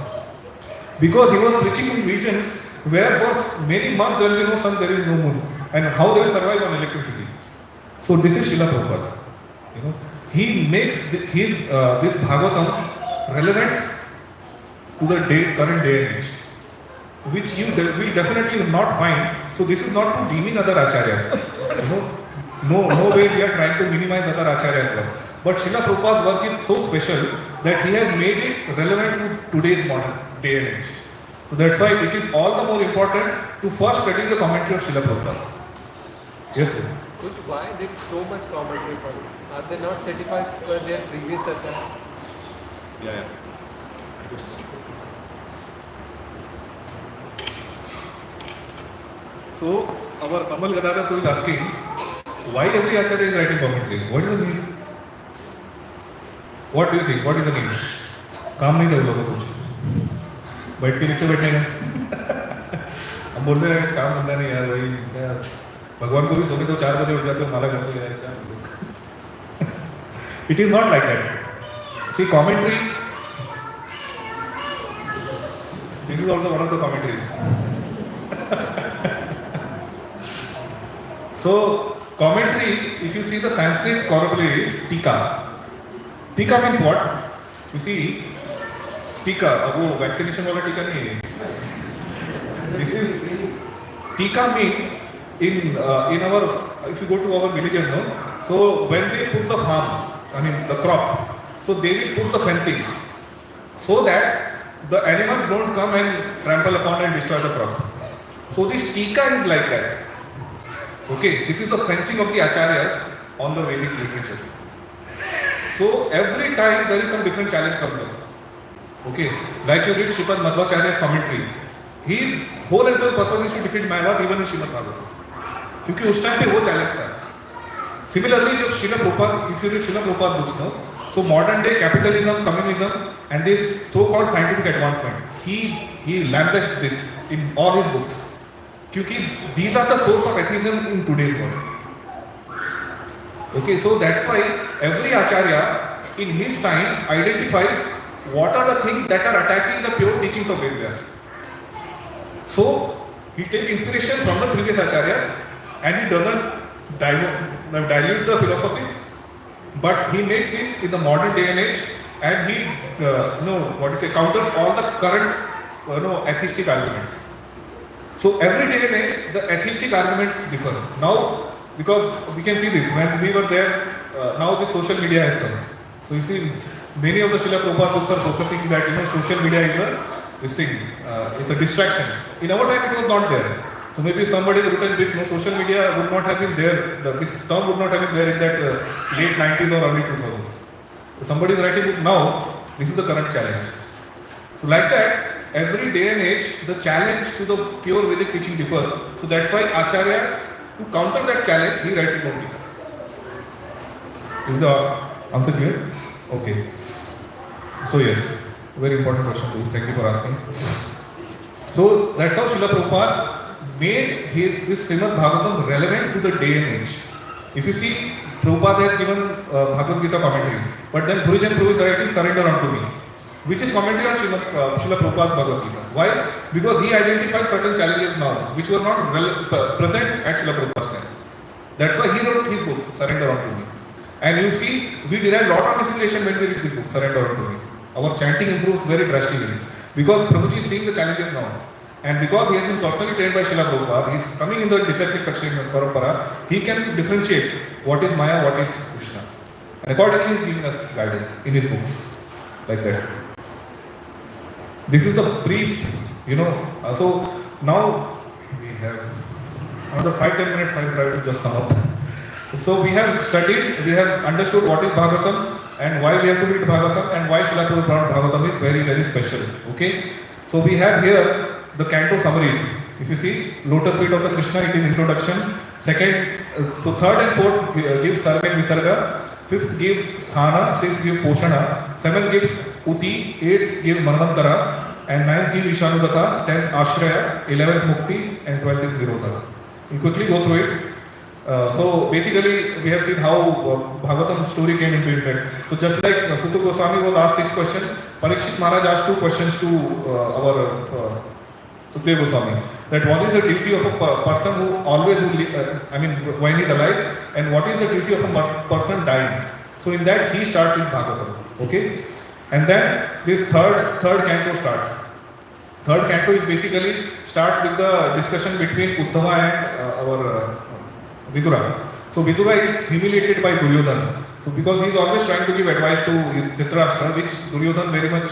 Because he was preaching in regions where for many months there will be no sun, there is no moon. And how they will survive on electricity. So this is Srila Prabhupada. You know, he makes his this Bhagavatam relevant to the current day and age, which you will definitely not find. So this is not to demean other acharyas. You know, no way we are trying to minimize other acharyas' work. But Srila Prabhupada's work is so special that he has made it relevant to today's modern day and age. So that's why it is all the more important to first study the commentary of Srila Prabhupada. Yes, sir. Why there is so much commentary for this? Are they not certified by their previous acharya? Yeah. So our Amal Gadadhar is asking, why every acharya is writing commentary? What is the need? What do you think? What is the need? काम नहीं कर लोगों को कुछ बैठ के नीचे बैठने का हम बोल रहे हैं काम धंधा नहीं यार वही क्या भगवान को भी सोचे तो 4 बजे उठ जाते हो माला करते यार क्या It is not like that. See commentary. This is also one of the commentaries. So commentary, if you see the Sanskrit corollary is tika. Tika means what? You see, tika, अब वो vaccination वाला टीका नहीं है. This is tika means in our, if you go to our villages, no. So when they put the farm, I mean the crop, so they will put the fencing so that the animals don't come and trample upon and destroy the crop. So this tika is like that. Okay, this is the fencing of the acharyas on the Vedic literatures. So every time there is some different challenge comes up. Okay, like you read Srimad Madhvacharya's commentary. His whole and sole purpose is to defeat Mayavad even in Srimad Bhagavatam. क्योंकि उस time पे वो challenge था. Similarly, जब Srila Prabhupada, if you read Srila Prabhupada books, no, so modern day capitalism, communism, and this so-called scientific advancement, he lambasted this in all his books. क्योंकि these are the source of atheism in today's world. Okay, so that's why every acharya in his time identifies what are the things that are attacking the pure teachings of Vedas. So he takes inspiration from the previous acharyas and he doesn't dilute the philosophy, but he makes it in the modern day and age, and he counters all the current atheistic arguments. So every day and age the atheistic arguments differ. Now because we can see this when we were there, now the social media has come. So you see many of the Srila Prabhupada books are focusing that social media is it's a distraction. In our time it was not there. So maybe somebody written with social media would not have been there. This term would not have been there in that late 90s or early 2000s. So somebody is writing it now. This is the current challenge. So like that, every day and age, the challenge to the pure Vedic teaching differs. So that's why Acharya, to counter that challenge, he writes his own Gita. Is the answer clear? Okay. So yes, very important question too. Thank you for asking. So that's how Srila Prabhupada made this Srimad Bhagavatam relevant to the day and age. If you see, Prabhupada has given Bhagavad Gita commentary, but then Guruji and Prabhu is writing Surrender Unto Me, which is commentary on Srila Prabhupada's Bhagavad Gita. Why? Because he identified certain challenges now, which were not present at Srila Prabhupada's time. That's why he wrote his book, Surrender Unto Me. And you see, we derive a lot of inspiration when we read this book, Surrender Unto Me. Our chanting improves very drastically, because Prabhuji is seeing the challenges now. And because he has been personally trained by Srila Prabhupada, he is coming in the disciplic section of Parampara, he can differentiate what is Maya, what is Krishna. And accordingly, he is giving us guidance in his books, like that. This is the brief, so now we have another 5-10 minutes, I will try to just sum up. So we have studied, we have understood what is Bhagavatam and why we have to read Bhagavatam and why Srila Prabhupada Bhagavatam is very, very special. Okay? So we have here the canto summaries. If you see, lotus feet of the Krishna, it is introduction. Second, so third and fourth give Sarva and Visarga. Fifth give Sthana. Sixth give Poshana. Seventh gives Uti. Eighth give Manvantara. And ninth give Ishanugata. 10th Ashraya. 11th Mukti. And 12th is Nirodha. We'll quickly go through it. So basically, we have seen how Bhagavatam story came into effect. So just like Suta Goswami was asked 6 questions, Parikshit Maharaj asked 2 questions to our Sukdev Goswami. That what is the duty of a person who always, when he's alive, and what is the duty of a person dying? So in that he starts his Bhagavatam. Okay, and then this third canto starts. Third canto is basically starts with the discussion between Uddhava and our Vidura. So Vidura is humiliated by Duryodhana. So because he is always trying to give advice to Dhritarashtra, which Duryodhana very much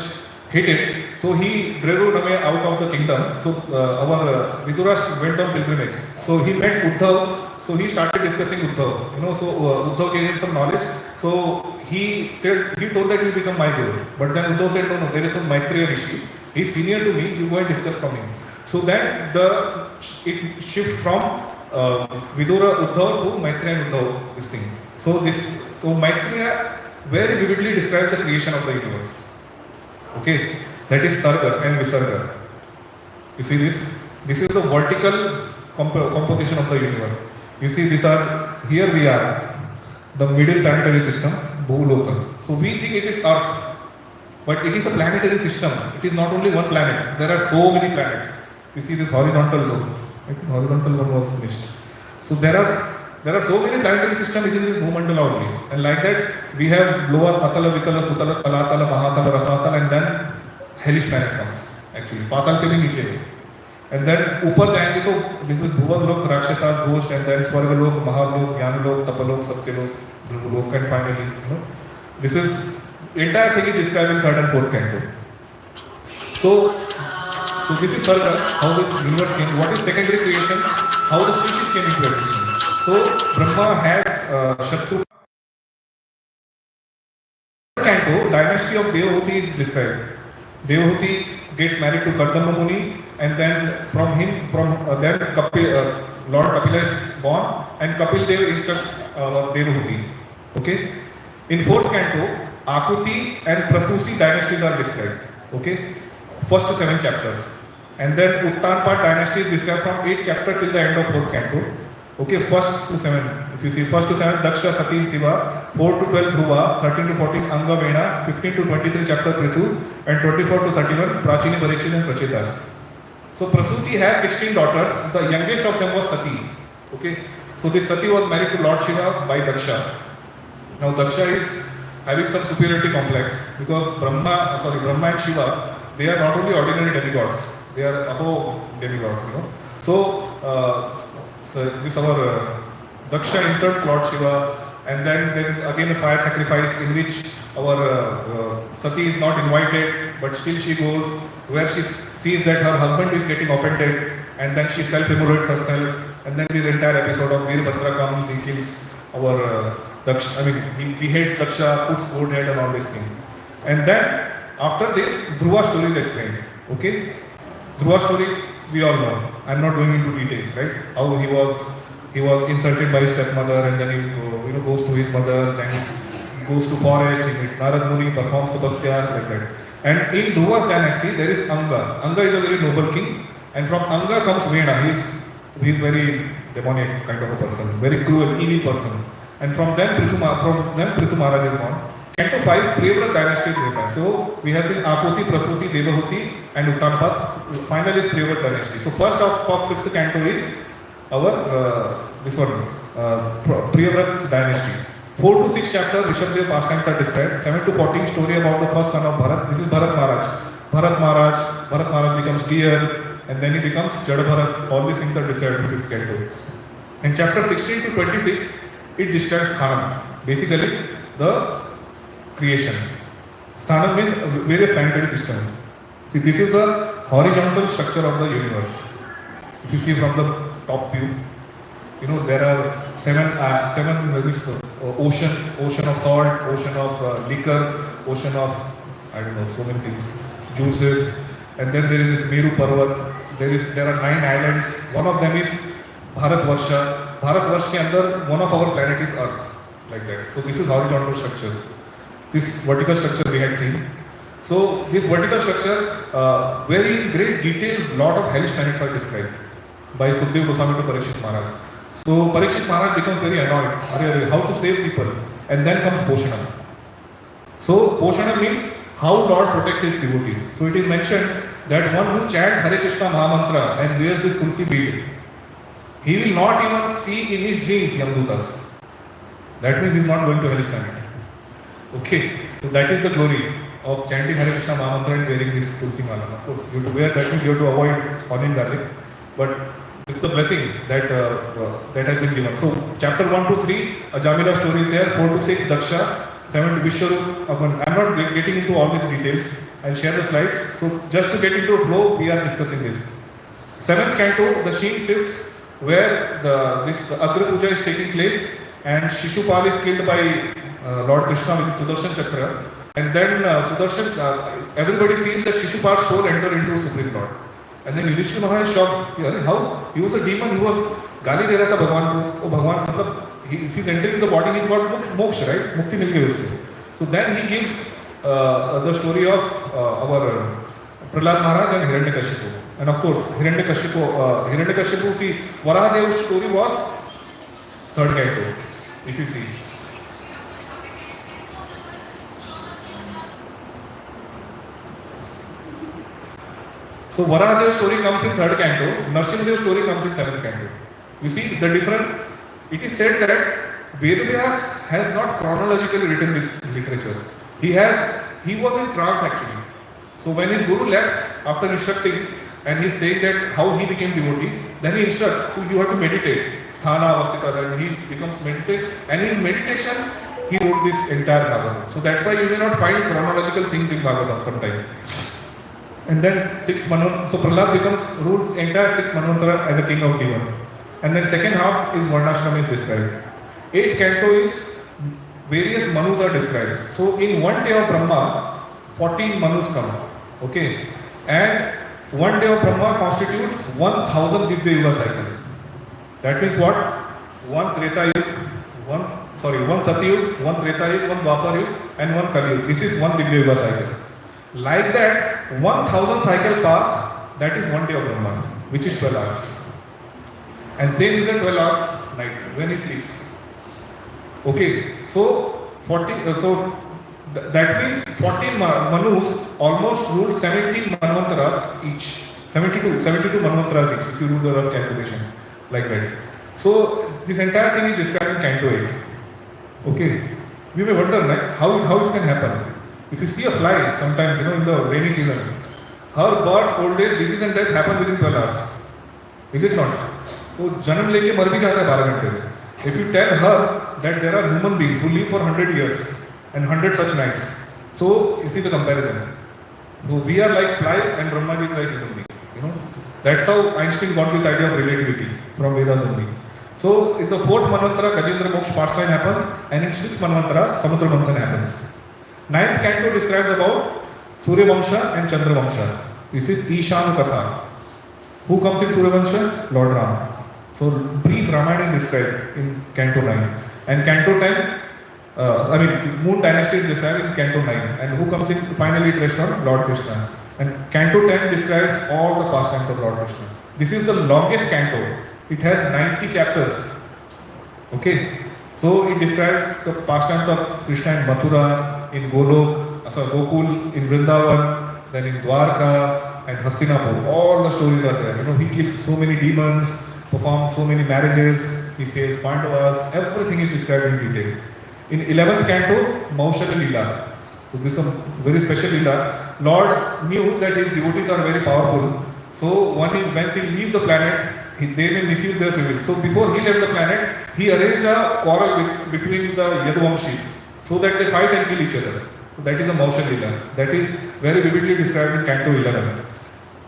hated, so he drove away out of the kingdom. So our Vidura went on pilgrimage. So he met Uddhav. So he started discussing Uddhav. So Uddhav gave him some knowledge. So he told that he will become my guru. But then Uddhav said, no, there is some Maitreya Rishi. He is senior to me. You go and discuss from him. So then it shifts from Vidura Uddhav to Maitreya and Uddhav, this thing. So Maitreya very vividly describes the creation of the universe. Okay, that is Sarga and Visarga. You see this? This is the vertical composition of the universe. You see, here we are, the middle planetary system, Bhuloka. So we think it is Earth, but it is a planetary system. It is not only one planet. There are so many planets. You see this horizontal zone. I think horizontal one was finished. So there are so many planetary systems within this Bhumandala only. And like that, we have lower Atala, Vitala, Sutala, Talatala, Mahatala, Rasatala, and then hellish planet comes. Actually, Patal se bhi niche. And then ऊपर जाएंगे तो this is Bhuvan Lok, Rakshasa, Ghost, and then Swarga Lok, Mahalok, Jnana Lok, Tapalok, Satyalok, Lok, and finally, this is entire thing is described in third and fourth canto. So this is Sarga, how the universe came. What is secondary creation? How the species came into existence. So Brahma has Shatru. Canto, dynasty of Devahuti is described. Devahuti gets married to Kardama Muni, and then from then Lord Kapila is born, and Kapil Dev instructs Devahuti. Okay. In fourth canto, Akuti and Prasusi dynasties are described. Okay. First 7 chapters. And then Uttanpad dynasty is described from 8th chapter till the end of 4th canto. Okay, first to 7. If you see first to 7, Daksha, Sati, Siva, 4 to 12, Dhruva, 13 to 14, Anga, Vena, 15 to 23 chapter Prithu, and 24 to 31, Prachini, Parikshit, and Prachetas. So Prasuti has 16 daughters. The youngest of them was Sati. Okay, so this Sati was married to Lord Shiva by Daksha. Now Daksha is having some superiority complex because Brahma and Shiva, they are not only ordinary demigods, they are above demigods, So this our Daksha insults Lord Shiva, and then there is again a fire sacrifice in which our Sati is not invited, but still she goes, where she sees that her husband is getting offended, and then she self-immolates herself, and then this entire episode of Veerbhadra comes, he kills our Daksha, he beheads Daksha, puts goat head and all this thing. And then after this, Dhruva story is explained. Okay? Dhruva story we all know. I'm not going into details, right? How he was insulted by his stepmother, and then he goes to his mother, then goes to forest, he meets Narad Muni, performs tapasyas, like that. And in Dhruva's dynasty, there is Anga. Anga is a very noble king, and from Anga comes Vena. He is very demoniac kind of a person, very cruel, evil person. And from them Prithu Maharaj is born. Canto 5, Priyavrat dynasty is different. So we have seen Akuti, Prasuti, Devahuti, and Uttanpad. Finally is Priyavrat dynasty. So first of 5th canto is our Priyavrat dynasty. 4 to 6 chapters, Rishabdev pastimes are described. 7 to 14 story about the first son of Bharat. This is Bharat Maharaj. Bharat Maharaj becomes deer, and then he becomes Jada Bharat. All these things are described in 5th canto. In chapter 16 to 26, it describes Sthanam. Basically, the creation. Sthanam means various planetary systems. See, this is the horizontal structure of the universe. If you see from the top view, there are seven oceans: ocean of salt, ocean of liquor, ocean of so many things, juices, and then there is this Meru Parvat. There are 9 islands. One of them is Bharatvarsha. Bharatvarsh ke andar one of our planet is Earth, like that. So this is horizontal structure. This vertical structure we had seen. So this vertical structure, very great detail, lot of hellish planets are described by Sukdev Goswami to Parikshit Maharaj. So Parikshit Maharaj becomes very annoyed. Arey, how to save people? And then comes Poshanam. So Poshana means how Lord protects his devotees. So it is mentioned that one who chants Hare Krishna Mahamantra and wears this tulsi bead, he will not even see in his dreams Yamdutas. That means he is not going to hellish planet. Okay, so that is the glory of chanting Hare Krishna Mahamantra and wearing this tulsi mala. Of course, you have to wear that means you have to avoid onion garlic. But this is the blessing that that has been given. So chapter 1 to 3, a Jamila story is there. 4 to 6, Daksha. 7 to Vishwarup. I'm not getting into all these details. I'll share the slides. So just to get into a flow, we are discussing this. 7th canto, the scene shifts where this Agra Puja is taking place and Shishupal is killed by Lord Krishna with the Sudarshan Chakra. And then everybody sees that Shishupal's soul enter into Supreme Lord. And then Yudhishthira Maharaj is shocked. How? He was a demon, he was Gali de raha tha Bhagwan ko. Oh Bhagwan, matlab, if he's entering the body, he's got moksha, right? Mukti mil gayi usko. So then he gives the story of our Prahlad Maharaj and Hiranyakashipu. And of course, Hiranyakashipu, see, Varahadev's story was 3rd canto, if you see. So Varahadev's story comes in 3rd canto, Narsimhadev's story comes in 7th canto. You see the difference? It is said that Vedavyas has not chronologically written this literature. He was in trance actually. So when his guru left after instructing and he's saying that how he became devotee, then he instructs you have to meditate. Sthana Avastika, and he becomes meditate. And in meditation, he wrote this entire Bhagavatam. So that's why you may not find chronological things in Bhagavatam sometimes. And then 6th Manvantara, so Prahlad rules entire 6th Manvantara as a king of demons. And then second half is Varnashram is described. 8th canto is various Manus are described. So in one day of Brahma, 14 Manus come. Okay. And one day of Brahma constitutes 1000 Divya Yuga cycles. That means what? One Treta Yuga, one Satya Yuga, one Treta Yuga, one Dwapar Yuga, and one Kali Yuga. This is one Divya Yuga cycle. Like that, 1000 cycle pass, that is one day of Brahma, which is 12 hours. And same is at 12 hours night when he sleeps. Okay, so that means 14 Manus almost ruled 17 Manvantaras each. 72 Manvantaras each, if you do the rough calculation like that. So this entire thing is described in Canto 8. Okay, we may wonder like, how it can happen. If you see a fly sometimes, in the rainy season, her birth, old age, disease and death happen within 12 hours. Is it not? So janam leke mar bhi jata hai 12 घंटे में. If you tell her that there are human beings who live for 100 years and 100 such nights, so you see the comparison. So we are like flies and Brahmaji is like human beings. That's how Einstein got this idea of relativity from Vedas only. So in the 4th Manvantara, Gajendra Moksha pastime happens, and in 6th Manvantara, Samudra Manthan happens. 9th canto describes about Surya Vamsha and Chandra Vamsha. This is Ishanu Katha. Who comes in Surya Vamsha? Lord Ram. So brief Ramayana is described in Canto 9. And Canto 10, Moon Dynasty is described in Canto 9. And who comes in finally it rests on Lord Krishna. And Canto 10 describes all the pastimes of Lord Krishna. This is the longest canto. It has 90 chapters. Okay. So it describes the pastimes of Krishna in Mathura, in Gokul, in Vrindavan, then in Dwarka and Hastinapur. All the stories are there. He kills so many demons, performs so many marriages, he saves Pandavas, everything is described in detail. In 11th canto, Maushal Lila. So this is a very special Lila. Lord knew that his devotees are very powerful. So once he leaves the planet, they may misuse their civil. So before he left the planet, he arranged a quarrel between the Yaduvamshis so that they fight and kill each other. So that is the Maushal Lila. That is very vividly described in Canto 11.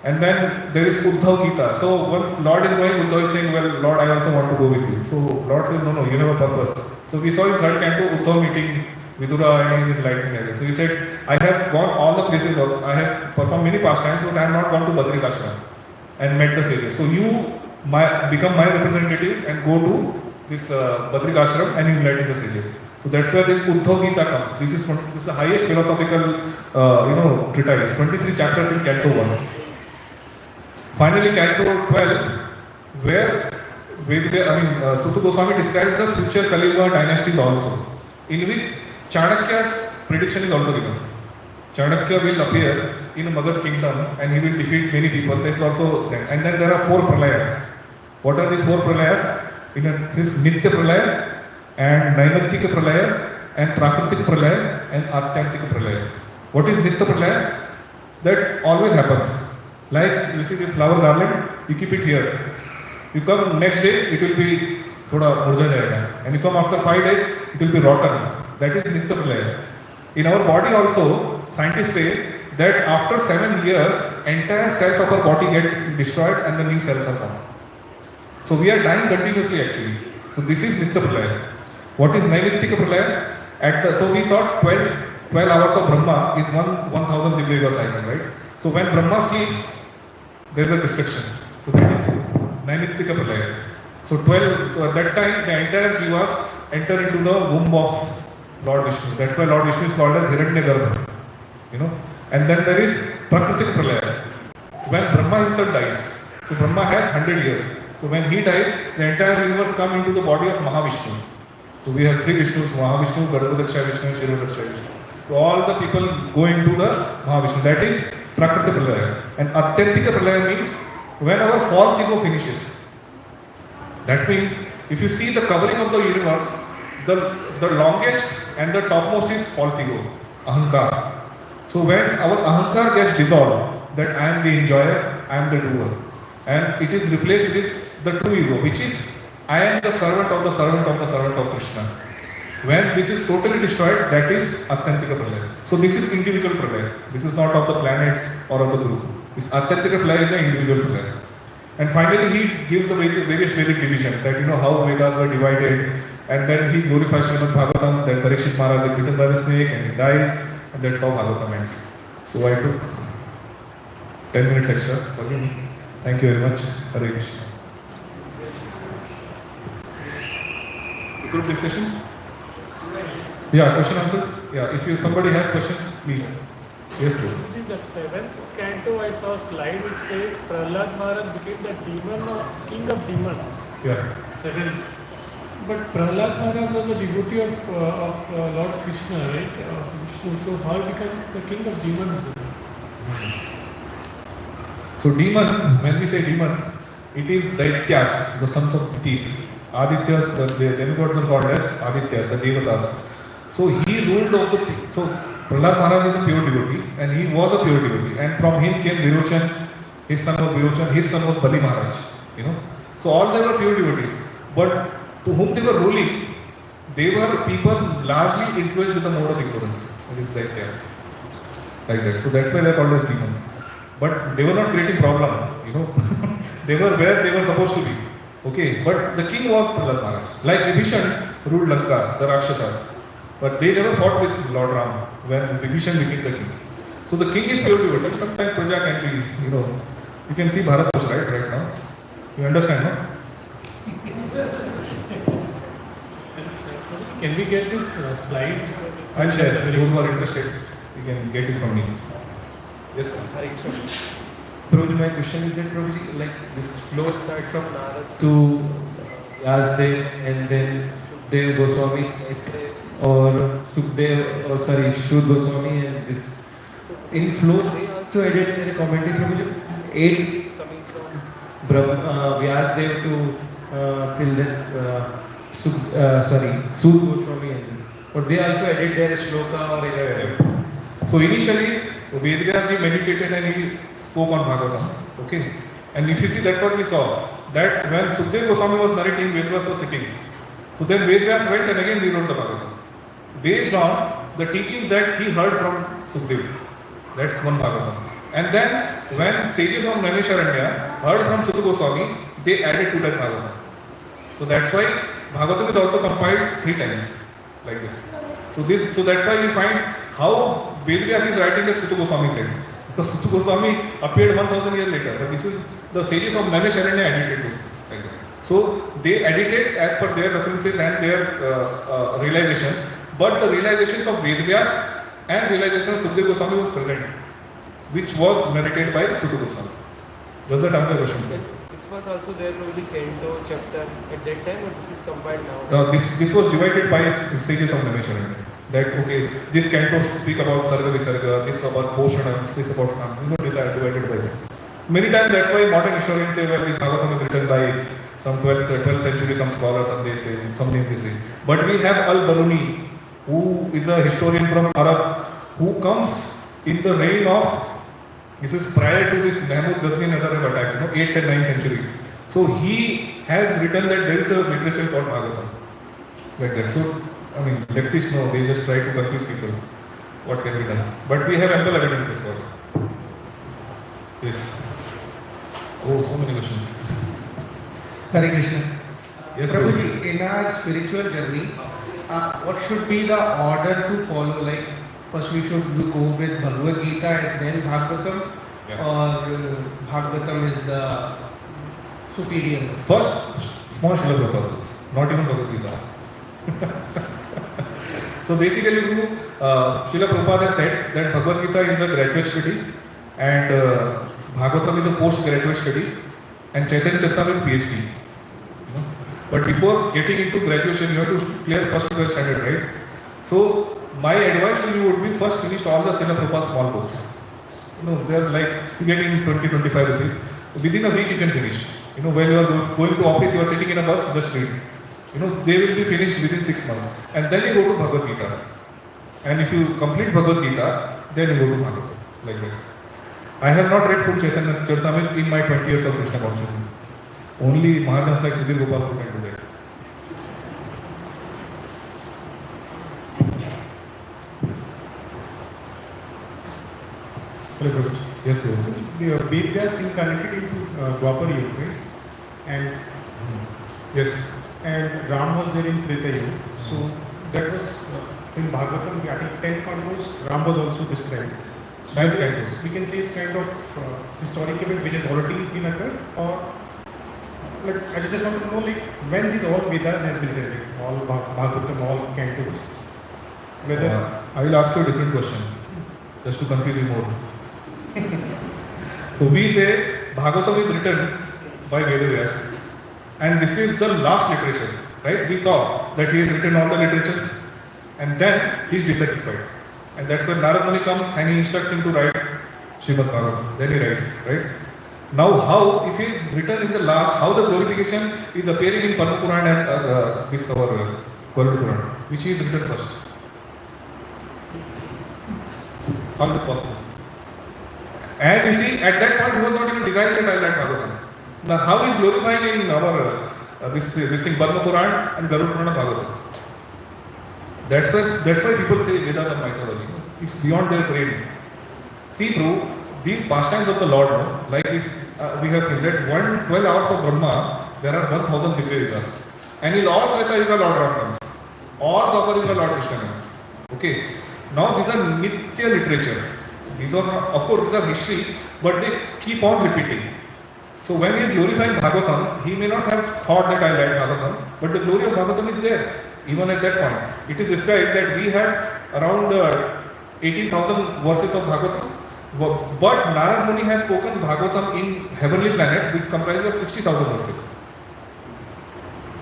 And then there is Uddhav Gita. So once Lord is going, Uddhav is saying, well, Lord, I also want to go with you. So Lord says, no, you have a purpose. So we saw in 3rd canto, Uddhav meeting Vidura and his enlightening area. So he said, I have gone all the places, I have performed many pastimes, but I have not gone to Badrikashram and met the sages. So you become my representative and go to this Badrikashram and enlighten the sages. So that's where this Uddhav Gita comes. This is the highest philosophical, treatise. 23 chapters in Canto 1. Finally, Canto 12, where Sutta Goswami describes the future Kali Yuga dynasties also, in which Chanakya's prediction is also given. Chanakya will appear in a Magad kingdom and he will defeat many people. That's also that. And then there are 4 pralayas. What are these 4 pralayas? This Nitya pralaya and Naimatika pralaya and Prakritika pralaya and Atyantika pralaya. What is Nitya pralaya? That always happens. Like you see this flower garland, you keep it here. You come next day, it will be thoda murja jayega. And you come after 5 days, it will be rotten. That is Nitya pralaya. In our body also, scientists say that after 7 years, entire cells of our body get destroyed and the new cells are formed. So we are dying continuously actually. So this is Nitya pralaya. What is Naimittika pralaya? So we saw 12 hours of Brahma is 1000 Divya Yuga cycle, right? So when Brahma sleeps, there is a destruction. So that is Naimittika pralaya. So at that time the entire jivas enter into the womb of Lord Vishnu. That's why Lord Vishnu is called as Hiranyagarbha. And then there is Prakritika pralaya. When Brahma himself dies, so Brahma has 100 years. So when he dies, the entire universe comes into the body of Mahavishnu. So we have 3 Vishnus, Mahavishnu, Garbhodaksha Vishnu, Shirodaksha Vishnu. So all the people go into the Mahavishnu. That is Prakriti pralaya. And Atyantika pralaya means when our false ego finishes. That means if you see the covering of the universe, the longest and the topmost is false ego, Ahankar. So when our Ahankar gets dissolved, that I am the enjoyer, I am the doer. And it is replaced with the true ego, which is I am the servant of the servant of the servant of Krishna. When this is totally destroyed, that is Atyantika pralaya. So this is individual pralaya. This is not of the planets or of the group. This Atyantika pralaya is an individual pralaya. And finally he gives the various Vedic divisions, that how Vedas were divided, and then he glorifies Srimad Bhagavatam, that Parikshit Maharaj is bitten by the snake and he dies, and that's how Bhagavatam ends. So I took 10 minutes extra, forgive me. Thank you very much. Hare Krishna. Group discussion? Yeah, question answers? Yeah, if somebody has questions, please. Yes, true. In the 7th canto, I saw a slide which says Prahlad Maharaj became the king of demons. Yeah. 7th. But Prahlad Maharaj was a devotee of Lord Krishna, right? Vishnu. So how he became the king of demons? So demon, when we say demons, it is Daityas, the sons of Ditis. Adityas, the demigods are called as Adityas, the Devatas. So he ruled over the So Prahlad Maharaj is a pure devotee and he was a pure devotee. And from him came Virochan, his son was Virochan, his son was Bali Maharaj. So all they were pure devotees. But to whom they were ruling, they were people largely influenced with the mode of ignorance. It is Daityas. Like that. So that's why they are called as demons. But they were not creating problem, They were where they were supposed to be. Okay, but the king was Prahlad Maharaj. Like Vibhishan ruled Lanka, the Rakshasas. But they never fought with Lord Ram when Vibhishan became the king. So the king is pure devotee. Sometimes Praja can be, you can see Bharat Bhoosh right now. You understand, no? Can we get this slide? I'll share. Those who are interested, you can get it from me. Yes, sir. Prabhuji, my question is that Prabhuji, like this flow starts from Narad to Vyasdev and then Dev Goswami or Shuddha Goswami and this. In flow, they also added their commentary, Prabhuji. 8 coming from Vyasdev to till this Shuddha Goswami and this. But they also added their shloka or a. So initially, Vedvyas meditated and he spoke on Bhagavatam. Okay? And if you see, that's what we saw. That when Sukdev Goswami was narrating, Vedvyas was sitting. So then Vedvyas went and again rewrote the Bhagavatam. Based on the teachings that he heard from Sukdev. That's one Bhagavatam. And then when sages of Naimisharanya heard from Sukdev Goswami, they added to that Bhagavatam. So that's why Bhagavatam is also compiled 3 times. Like this. So that's why we find how Vedvyas is writing that Sukdev Goswami said. Because Sukdev Goswami appeared 1000 years later. But this is the sages of Naimisharanya edited this. So they edited as per their references and their realizations. But the realizations of Vedvyas and realization of Sukdev Goswami was present, which was narrated by Sukdev Goswami. Does that answer the question? This was also there with the Canto chapter at that time, or this is compiled now? This was divided by stages of Nimeshwaran. That okay, this canto speak about Sarga Visarga, this about Poshana, this about Snam. This was divided by them. Many times that's why modern historians say, well, this Bhagavatam is written by some 12th century, some scholars, some they say, some names they say. But we have Al-Baruni, who is a historian from Arab, who comes in the reign of, this is prior to this Mahmud Ghazni and other attack, 8th and 9th century. So he has written that there is a literature called Bhagavatam. Like that. So, I mean, leftists know, they just try to confuse people. What can be done? But we have ample evidences for it. Yes. Oh, so many questions. Hare Krishna. Yes, Prabhuji, in our spiritual journey, what should be the order to follow? Like, first we should go with Bhagavad Gita and then Bhagavatam, Yeah. or Bhagavatam is the superior? First, small Srila Prabhupada books, not even Bhagavad Gita. So basically, Srila Prabhupada has said that Bhagavad Gita is a graduate study and Bhagavatam is a postgraduate study and Chaitanya Charitamrita is PhD. But before getting into graduation, you have to clear first 12 standard, right? So my advice to you would be first finish all the Srila Prabhupada small books. They're like, you get in 20-25 rupees. Within a week you can finish. When you are going to office, you are sitting in a bus, just read. They will be finished within 6 months. And then you go to Bhagavad Gita. And if you complete Bhagavad Gita, then you go to Bhagavatam. Like that. I have not read full Chaitanya Charitamrita in my 20 years of Krishna consciousness. Only Mahajans like Sridhar Gopal who can do that. Hello, Prabhuji. Yes, Prabhuji. The Vedas incarnated into Dwapar Yuga, right? And Yes. and Ram was there in Treta Yuga. So that was in Bhagavatam. I think 10th cantos, Ram was also described. So Ninth canto. we can say it's kind of historic event which has already been occurred, or like I just want to know like when these all Vedas has been written, like, all Bhagavatam, all cantos. Whether I will ask you a different question, just to confuse you more. So we say Bhagavatam is written by Vedavyas, and this is the last literature, right? We saw that he has written all the literatures, and then he is dissatisfied, and that's when Narad Muni comes and he instructs him to write Srimad Bhagavatam. Then he writes, right? Now, how if he is written in the last, how the glorification is appearing in Padma Puran and this our Garuda Puran, which he is written first? How is it possible? And you see, at that point, he was not even desiring that I like Bhagavatam. Now, how is glorifying in our this thing, Padma Puran and Garuda Puran Bhagavatam? That's why people say Vedas are mythology. It's beyond their brain. See, through these pastimes of the Lord, like this, we have seen that 12 hours of Brahma, there are 1000 Divya Yugas. And in all Treta Yuga, Lord Ram comes. All Dwapar Yuga, Lord Krishna comes. Okay. Now these are Nitya literatures. These are not, of course, these are history, but they keep on repeating. So when he is glorifying Bhagavatam, he may not have thought that I like Bhagavatam, but the glory of Bhagavatam is there, even at that point. It is described that we had around 18,000 verses of Bhagavatam, but Narad Muni has spoken Bhagavatam in heavenly planets, which comprises of 60,000 verses.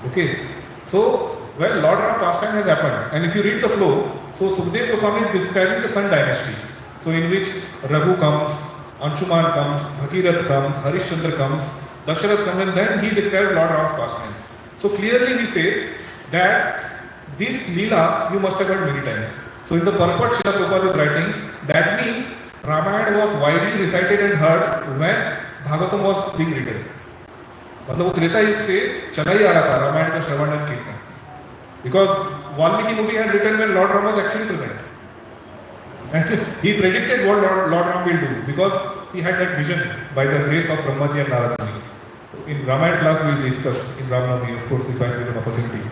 Okay, so well, Lord Ram pastime has happened, and if you read the flow, so Sukdev Goswami is describing the Sun dynasty. So in which Raghu comes, Anshuman comes, Bhagirath comes, Harishchandra comes, Dasharath comes, and then he describes Lord Ram's pastime. So clearly he says that this Leela you must have heard many times. So in the purport Srila Prabhupada is writing, that means Ramayana was widely recited and heard when Bhagavatam was being written. मतलब वो त्रेता युग से चला ही आ रहा था रामायण का श्रवण and कीर्तन. Because Valmiki Muni had written when Lord Ram was actually present. And he predicted what Lord Ram will do because he had that vision by the grace of Brahmaji and Narad Muni. In Ramayana class we will discuss in Ramnavami, of course, if I get an opportunity.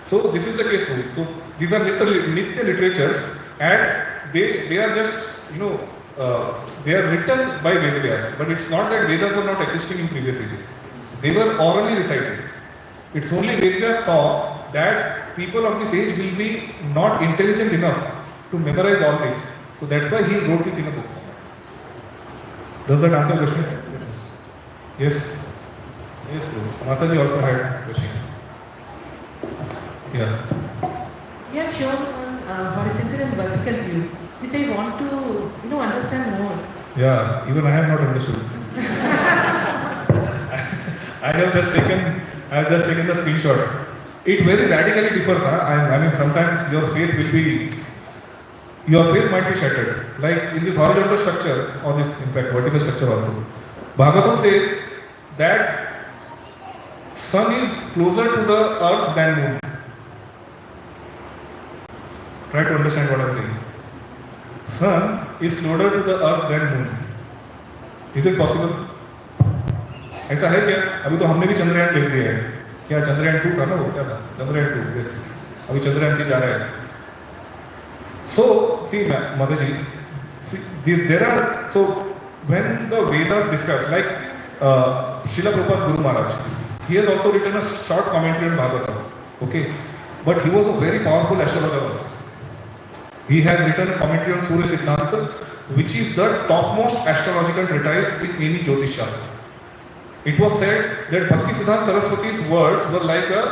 So this is the case too. So these are Nitya literatures and they are just, they are written by Vedavyas. But it's not that Vedas were not existing in previous ages. They were orally recited. It's only Vedavyas saw that people of this age will be not intelligent enough to memorize all this. So that's why he wrote it in a book format. Does that answer the question? Yes. Yes, bro. Mataji also had question. Yeah. You have shown horizontal and vertical view, which I want to understand more. Yeah, even I have not understood. I have just taken the screenshot. It very radically differs. Huh? I mean, sometimes your faith might be shattered. Like in this horizontal structure, or this, in fact, vertical structure also. Bhagavatam says that sun is closer to the earth than moon. Try to understand what I am saying. Sun is closer to the earth than moon. Is it possible? ऐसा है क्या? अभी तो हमने भी चंद्रयान भेज दिया है. क्या चंद्रयान 2 था ना वो? क्या था? चंद्रयान 2. Yes. अभी चंद्रयान 3 जा रहा है. So see, Motherji, there are, so when the Vedas discuss, like Srila Prabhupada Guru Maharaj, he has also written a short commentary on Bhagavatam. Okay, but he was a very powerful astrologer. He has written a commentary on Surya Siddhanta, which is the topmost astrological treatise in any Jyotish Shastra. It was said that Bhakti Siddhanta Saraswati's words were like a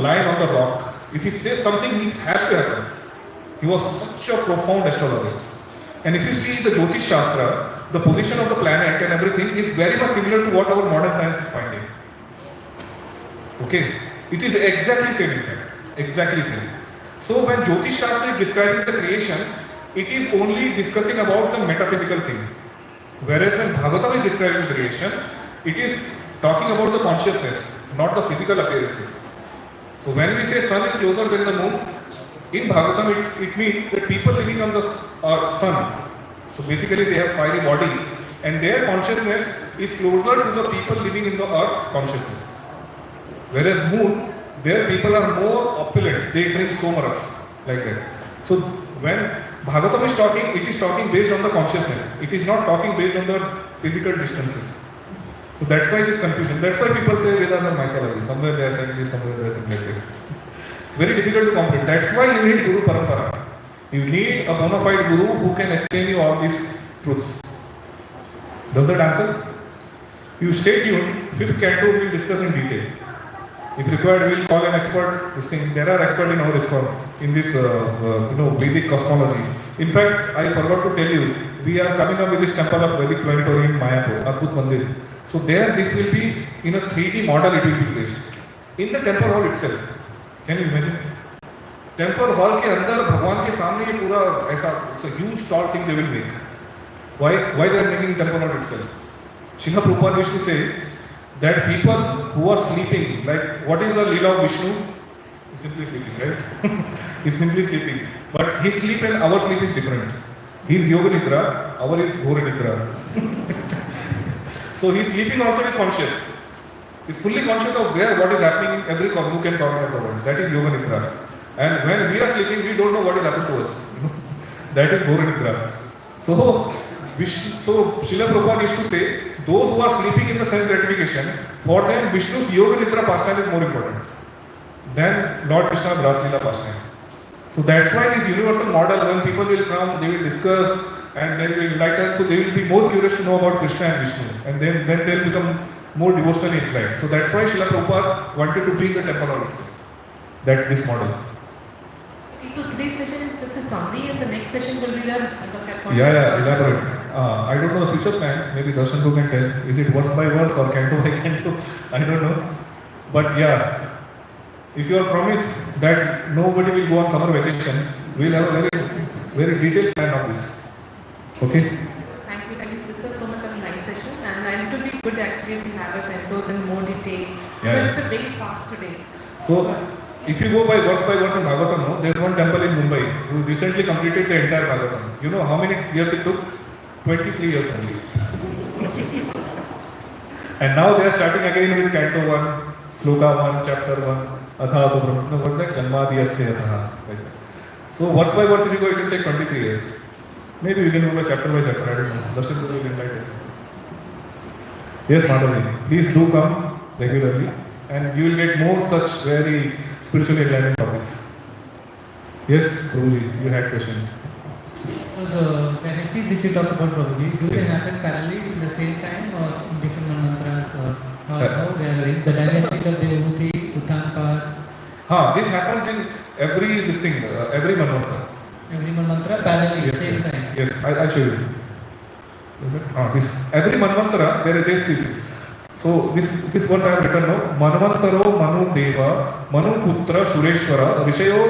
line on the rock. If he says something, it has to happen. He was such a profound astrologer. And if you see the Jyotish Shastra, the position of the planet and everything is very much similar to what our modern science is finding. Okay, it is exactly same in fact, exactly same. So when Jyotish Shastra is describing the creation, it is only discussing about the metaphysical thing. Whereas when Bhagavatam is describing creation, it is talking about the consciousness, not the physical appearances. So when we say sun is closer than the moon, in Bhagavatam it means that people living on the sun, so basically they have fiery body and their consciousness is closer to the people living in the earth consciousness. Whereas moon, their people are more opulent, they drink somaras, like that. So when Bhagavatam is talking, it is talking based on the consciousness. It is not talking based on the physical distances. So that's why this confusion. That's why people say Vedas are mythology. Somewhere they are saying this, somewhere they are saying that. It's very difficult to comprehend. That's why you need Guru Parampara. You need a bona fide Guru who can explain you all these truths. Does that answer? You stay tuned. 5th canto we will discuss in detail. If required, we will call an expert. This thing, there are experts in our ISKCON in this, Vedic cosmology. In fact, I forgot to tell you, we are coming up with this temple of Vedic planetarium in Mayapur, Adbhut Mandir. So there, this will be in a 3D model. It will be placed in the temple hall itself. Can you imagine? Temple hall के अंदर भगवान के सामने ये पूरा ऐसा, it's a huge tall thing they will make. Why they are making temple hall itself? Srila Prabhupada used to say that people who are sleeping, like what is the Leela of Vishnu? He's simply sleeping, right? He's simply sleeping. But his sleep and our sleep is different. His Yoga Nidra, our is Ghora Nidra. So his sleeping also is conscious. He's fully conscious of what is happening in every nook and corner of the world. That is Yoga Nidra. And when we are sleeping, we don't know what is happening to us. That is Ghora Nidra. So Srila Prabhupada used to say, those who are sleeping in the sense gratification, for them Vishnu's Yoga Nidra pastime is more important than Lord Krishna's Raslila pastime. So that's why this universal model, when people will come, they will discuss and then will enlighten, so they will be more curious to know about Krishna and Vishnu, and then they will become more devotionally inclined. So that's why Srila Prabhupada wanted to be in the temple hall itself. That this model. Okay, so today's session is just a summary and the next session will be the Yeah, elaborate. I don't know the future plans, maybe Darshan can tell. Is it verse by verse or canto by canto? I don't know. But yeah, if you are promised that nobody will go on summer vacation, we will have a very detailed plan of this. Okay? Thank you. This was so much of a nice session, and it will be good actually if we have a cantos in more detail. Yeah. But it's a very fast today. So, if you go by verse in Bhagavatam, there is one temple in Mumbai who recently completed the entire Bhagavatam. You know how many years it took? 23 years only. And now they are starting again with Canto 1, Sloka 1, Chapter 1, Atha Brahma. No, what's that? Janmadiyasya Atha. Like that. So, verse by verse, if you go, it will take 23 years. Maybe we can go by chapter, I don't know. Darshan will enlighten. Yes, Madhavi, please do come regularly and you will get more such very spiritually enlightening topics. Yes, Prabhuji, you had question. The dynasties which you talked about, Prabhuji, do they happen parallelly in the same time or in different mantras? how gathering, the dynastic of Devahuti, Uttanpad, This happens in every manvantara. every mantra parallelly, Yes, same yes, time. yes. I'll show you. This every manvantara there is this. So this verse I have written now. Manvantaro Manu Deva Manu Putra Sureshwara Rishayo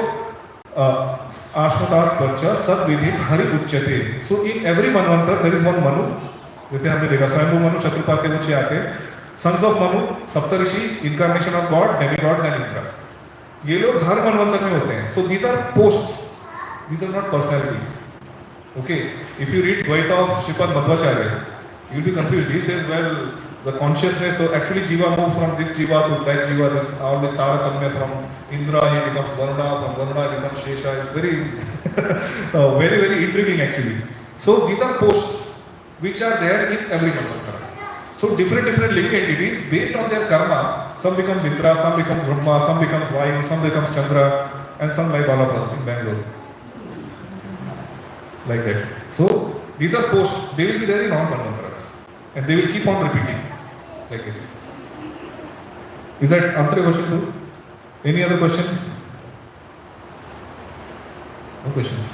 Ashmatat Vacha Sadvidhi Hari Uchyate. So in every manvantara there is one Manu. जैसे हमने देखा स्वयंभू मनु शत्रुपा से ऊंचे आते sons of Manu Saptarishi incarnation of God demigods and Indra ये लोग हर मनवंतर में होते हैं so these are post these are not personalities. Okay, if you read Dvaita of Sripad Madhvacharya, you will be confused. He says, well, the consciousness, so actually Jiva moves from this Jiva to that Jiva, all this Taratamya from Indra, he becomes Varuna, from Varuna he becomes Shesha. It's very, very, very intriguing actually. So these are posts which are there in every Manvantara. So different living entities, based on their karma, some becomes Indra, some becomes Brahma, some becomes Vayu, some becomes Chandra, and some like all of us in Bangalore. Like that. So these are posts. They will be there in all manvantras, and they will keep on repeating like this. Is that answer your question too? Any other question? No questions.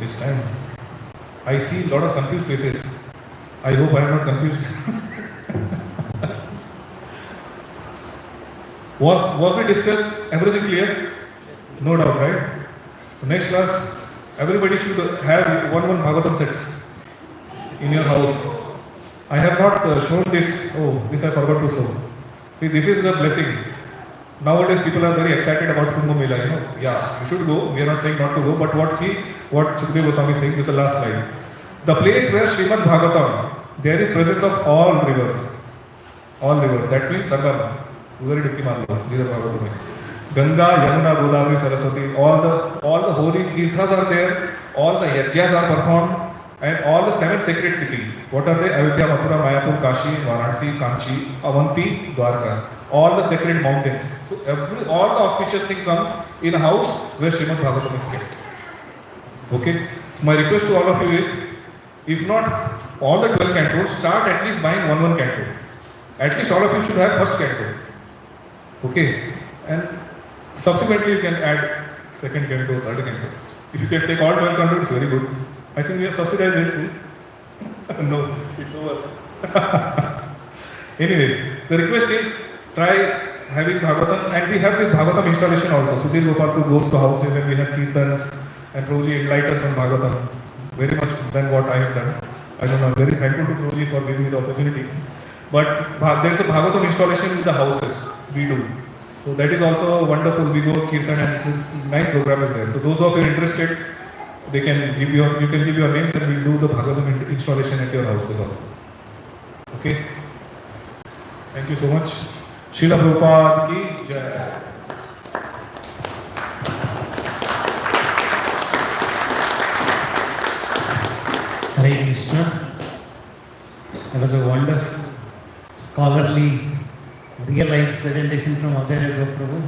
It's time. I see a lot of confused faces. I hope I am not confused. Was we discussed everything clear? No doubt, right? So next class. Everybody should have one Bhagavatam sets in your house. I have not shown this. Oh, this I forgot to show. See, this is the blessing. Nowadays, people are very excited about Kumbh Mela. You know, yeah, you should go. We are not saying not to go, but what Sukadeva Goswami is saying. This is the last slide. The place where Srimad Bhagavatam, there is presence of all rivers. All rivers. That means Sarvam. Udari Dukki Marlo. These are Bhagavatam. Ganga, Yamuna, Godavari, Saraswati, all the holy tirthas are there, all the yajnas are performed, and all the 7 sacred cities. What are they? Ayodhya, Mathura, Mayapur, Kashi, Varanasi, Kanchi, Avanti, Dwarka. All the sacred mountains. So all the auspicious thing comes in a house where Srimad Bhagavatam is kept. Okay? So my request to all of you is, if not all the 12 cantos, start at least buying one canto. At least all of you should have first canto. Okay? And subsequently, you can add second canto, third canto. If you can take all 12 cantos, it's very good. I think we have subsidized it too. No, it's over. Anyway, the request is try having Bhagavatam, and we have this Bhagavatam installation also. Sudhir Gopal goes to houses and we have Kirtans, and Prabhuji enlightens on Bhagavatam. Very much than what I have done. I don't know, I'm very thankful to Prabhuji for giving me the opportunity. But there is a Bhagavatam installation in the houses. We do. So that is also wonderful. We go Kirtan and nice program is there. So those of you interested, you can give your names and we'll do the Bhagavatam installation at your houses also. Okay? Thank you so much. Srila Prabhupada ki Jai. Hare Krishna. That was a wonderful, scholarly, realized presentation from Audharya Gopa Prabhu.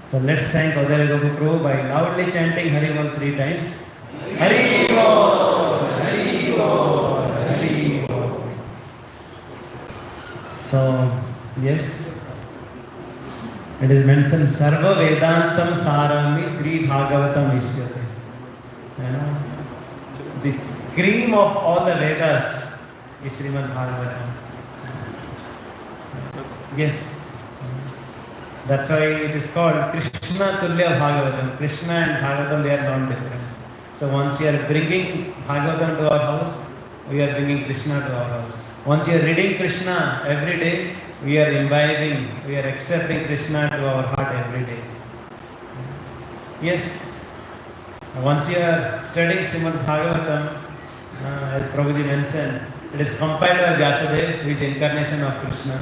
So let's thank Audharya Gopa Prabhu by loudly chanting Hari Bol 3 times. Hari Bol, Hari Bol, Hari Bol. So, yes, it is mentioned Sarva Vedantam Sarami Sri Bhagavatam Isyate. You know, the cream of all the Vedas is Srimad Bhagavatam. Yes, that's why it is called Krishna Tulya Bhagavatam. Krishna and Bhagavatam, they are not different. So once you are bringing Bhagavatam to our house, we are bringing Krishna to our house. Once you are reading Krishna every day, we are imbibing, we are accepting Krishna to our heart every day. Yes, once you are studying Srimad Bhagavatam, as Prabhuji mentioned, it is compiled by Vyasadeva, who is incarnation of Krishna.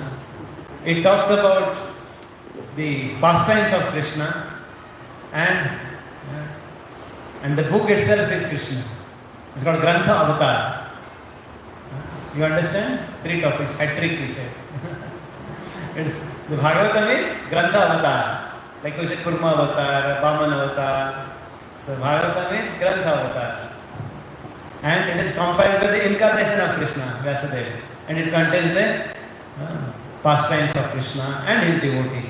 It talks about the pastimes of Krishna, and the book itself is Krishna. It's called Grantha Avatar. You understand? 3 topics, hat-trick we say. The Bhagavatam is Grantha Avatar. Like we said, Kurma Avatar, Vaman Avatar. So Bhagavatam is Grantha Avatar. And it is compiled by the incarnation of Krishna, Vyasadeva. And it contains the pastimes of Krishna and his devotees.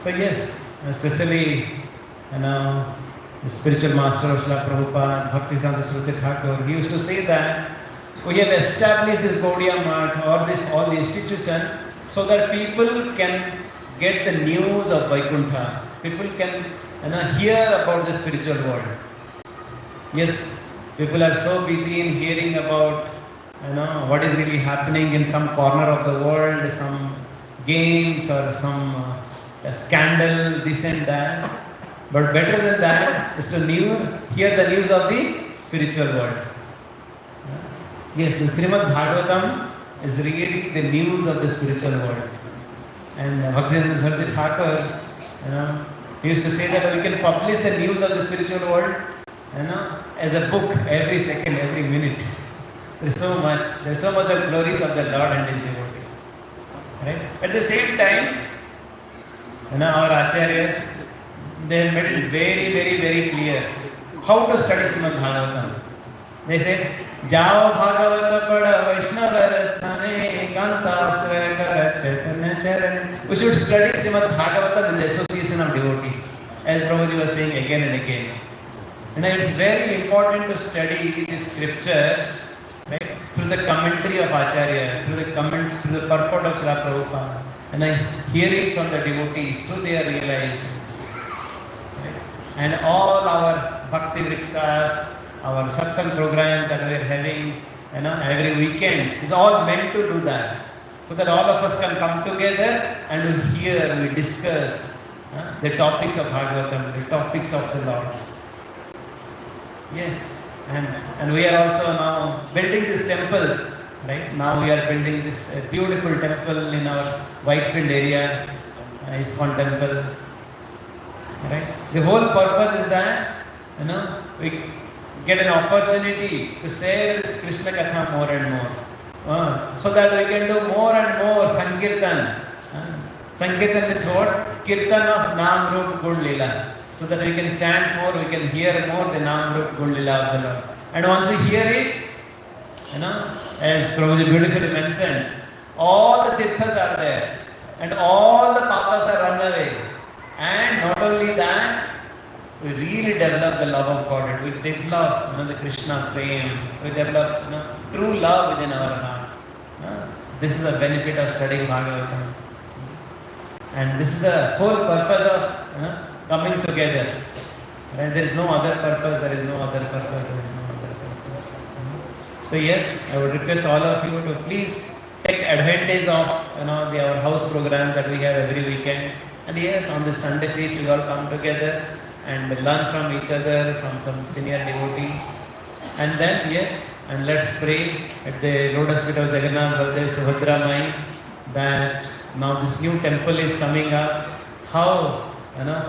So yes, especially the spiritual master of Srila Prabhupada, Bhaktisiddhanta Saraswati Thakur, he used to say that we have established this Gaudiya Math or all the institution so that people can get the news of Vaikuntha. People can hear about the spiritual world. Yes, people are so busy in hearing about what is really happening in some corner of the world, some games or some scandal, this and that. But better than that is to hear the news of the spiritual world. Yes, the Srimad Bhagavatam is really the news of the spiritual world. And Bhaktisiddhanta Saraswati Thakur, he used to say that we can publish the news of the spiritual world, as a book every second, every minute. There's so much of glories of the Lord and His devotees. Right? At the same time, our acharyas, they made it very, very, very clear how to study Srimad Bhagavatam. They said, Jao Bhagavata Pada Vaishnava Sthane Kantasra Kara Chaitanya Charan. We should study Srimad Bhagavatam with the association of devotees, as Prabhuji was saying again and again. It's very important to study the scriptures, right, through the commentary of Acharya, through the purport of Srila Prabhupada, and hear it from the devotees through their realizations. Right? And all our Bhakti Vriksas, our satsang program that we are having, every weekend is all meant to do that, so that all of us can come together and we discuss the topics of Bhagavatam, the topics of the Lord. Yes, and we are also now building these temples, right? Now we are building this beautiful temple in our Whitefield area, ISKCON temple, right? The whole purpose is that, we get an opportunity to say this Krishna Katha more and more, so that we can do more and more Sankirtan. Sankirtan is what? Kirtan of Nam Rup Gun Lila. So that we can chant more, we can hear more the Nam Rup Gun Lila of the Lord. And once we hear it, as Prabhuji beautifully mentioned, all the tirthas are there, and all the papas are run away. And not only that, we really develop the love of God. We develop the Krishna prem. We develop true love within our heart. This is the benefit of studying Bhagavatam. And this is the whole purpose of coming together. Right? There is no other purpose, there is no other purpose, there is no other purpose. So yes, I would request all of you to please take advantage of our house program that we have every weekend. And yes, on this Sunday feast we all come together and learn from each other, from some senior devotees. And then yes, and let's pray at the Lotus feet of Jagannath Baldev Subhadra Mai that now this new temple is coming up, how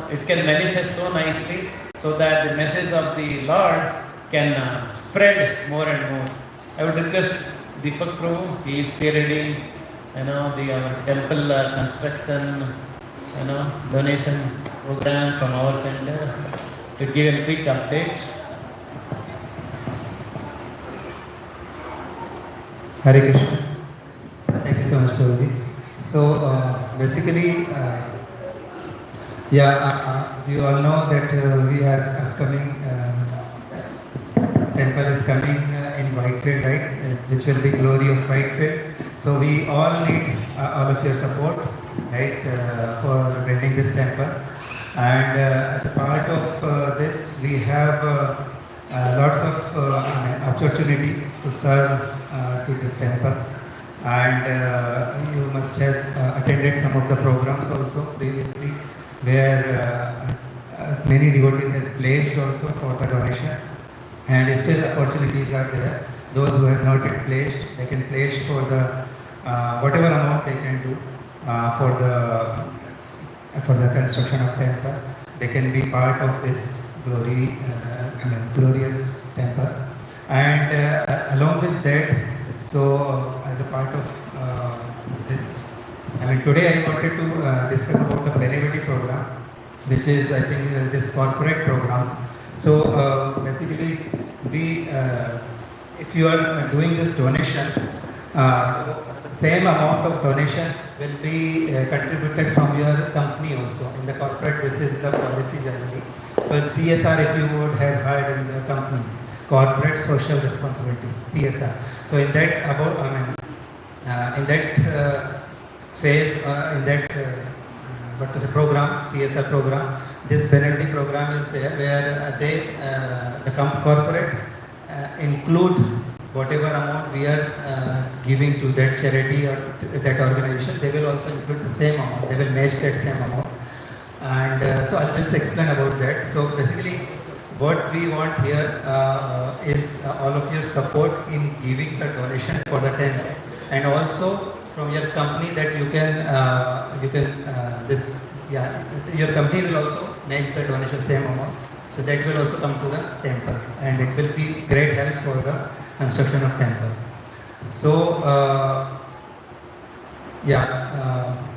it can manifest so nicely, so that the message of the Lord can spread more and more. I would request Deepak Prabhu, he is spearheading our temple construction donation program from our center, to give a quick update. Hare Krishna. Thank you so much, Prabhuji. So basically, as you all know that we are upcoming temple is coming in Whitefield, right? Which will be Glory of Whitefield. So we all need all of your support, right, for building this temple. And as a part of this, we have lots of opportunity to serve to this temple. And you must have attended some of the programs also previously, where many devotees has pledged also for the donation, and still opportunities are there. Those who have not yet pledged, they can pledge for the whatever amount they can do for the construction of temple. They can be part of this glorious temple. And along with that, so as a part of this, today I wanted to discuss about the Benefit program, which is, I think, this corporate programs. So basically, we, if you are doing this donation, so the same amount of donation will be contributed from your company also. In the corporate, this is the policy generally. So it's CSR, if you would have heard in your companies, corporate social responsibility, CSR. So in that in that phase, in that what to say, program, CSR program, this penalty program is there where the corporate include whatever amount we are giving to that charity or that organization. They will also include the same amount. They will match that same amount. And so I'll just explain about that. So basically, what we want here is all of your support in giving the donation for the temple, and also from your company that you can your company will also match the donation same amount. So that will also come to the temple, and it will be great help for the construction of temple. So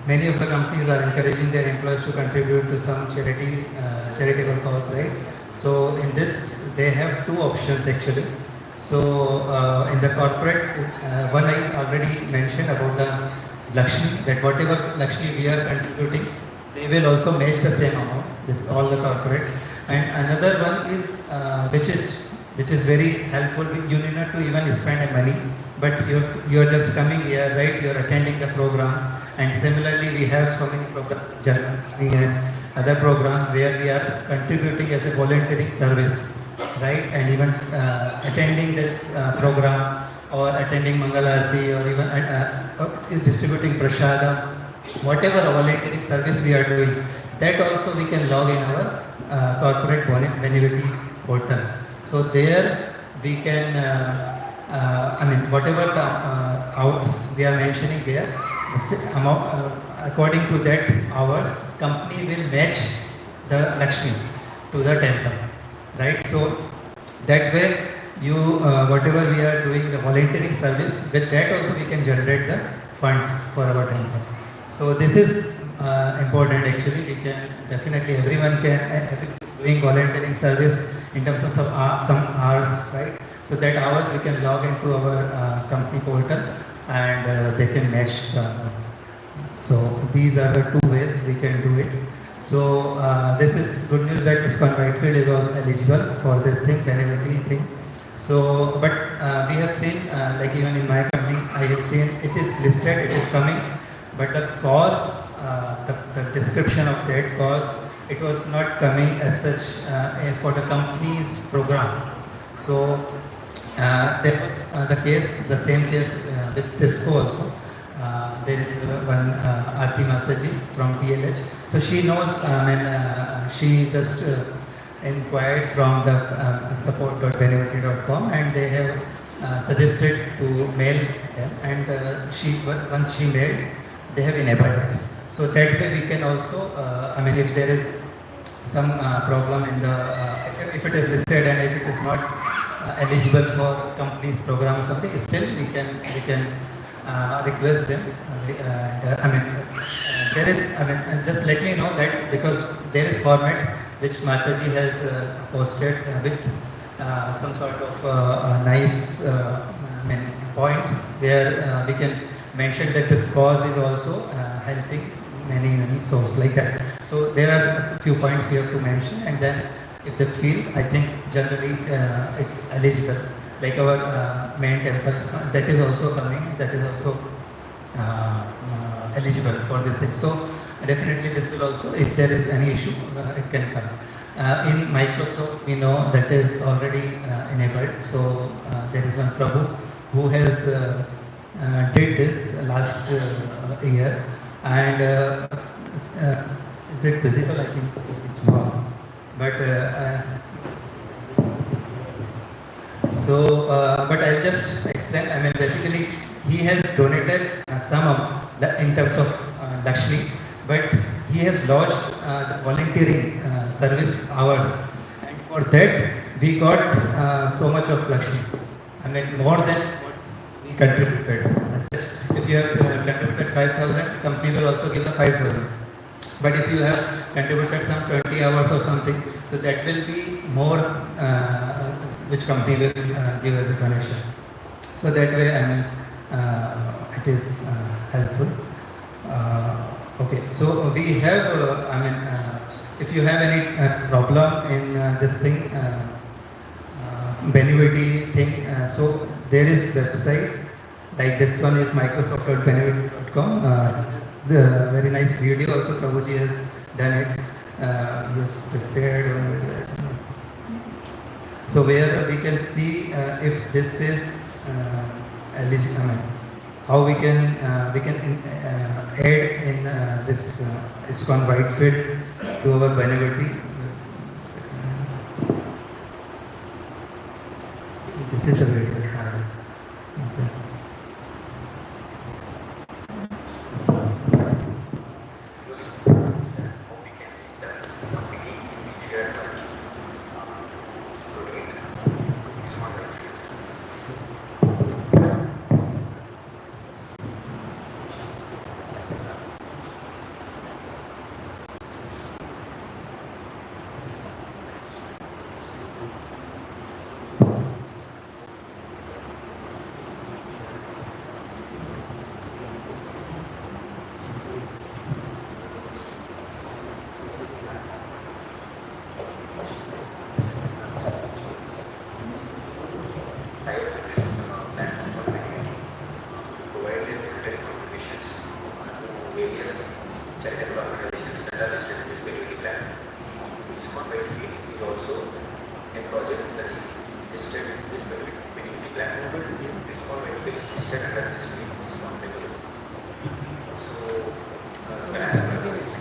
many of the companies are encouraging their employees to contribute to some charitable cause, right? So in this, they have two options actually. So in the corporate, one I already mentioned about the Lakshmi, that whatever Lakshmi we are contributing, they will also match the same amount. This all the corporate. And another one is which is very helpful. You need not to even spend money, but you're just coming here, right? You're attending the programs, and similarly we have so many programs, Janmashtami and other programs where we are contributing as a volunteering service, right? And even attending this program or attending Mangal Aarti or even distributing prasadam, whatever volunteering service we are doing, that also we can log in our corporate benevolity portal. So there we can, whatever the hours we are mentioning there, according to that hours, company will match the Lakshmi to the temple, right? So that way you, whatever we are doing the volunteering service, with that also we can generate the funds for our temple. So this is important actually. We can definitely, everyone can doing volunteering service in terms of some hours, right? So that hours we can log into our company portal, and they can match. So these are the two ways we can do it. So this is good news that ISKCON Whitefield is also eligible for this thing, benevolity thing. So, but we have seen, like even in my company, I have seen it is listed, it is coming, but the cause, the description of that cause, it was not coming as such for the company's program. So there was the case, the same case with Cisco also. There is one Aarti Mataji from PLH. So she knows, she just inquired from the support.benevolity.com, and they have suggested to mail them, and once she mailed, they have enabled it. So that way we can also, if there is some problem in the, if it is listed and if it is not eligible for company's program or something, still we can request them. There is, just let me know that, because there is format which Mataji has posted with some sort of nice points where we can mention that this cause is also helping many souls like that. So there are a few points we have to mention, and then if they feel, I think generally it's eligible. Like our main temple, that is also coming, that is also eligible for this thing. So definitely this will also, if there is any issue, it can come. In Microsoft, we know that is already enabled. So there is one Prabhu who has did this last year, and is it visible? I think it's wrong, but but I'll just explain. Basically, he has donated some in terms of Lakshmi, but he has lodged the volunteering service hours, and for that we got so much of Lakshmi. More than what we contributed. As such, if you have contributed 5,000, company will also give the 5,000. But if you have contributed some 20 hours or something, so that will be more, which company will give as a donation. So that way, it is helpful. Okay, so we have, if you have any problem in this thing, Benivity thing, so there is website, like this one is microsoft.benivity.com. The very nice video also Prabhuji has done it. He has prepared one. So where we can see if this is eligible, how we can add in this ISKCON Whitefield to our Benivity. This is the video. Okay.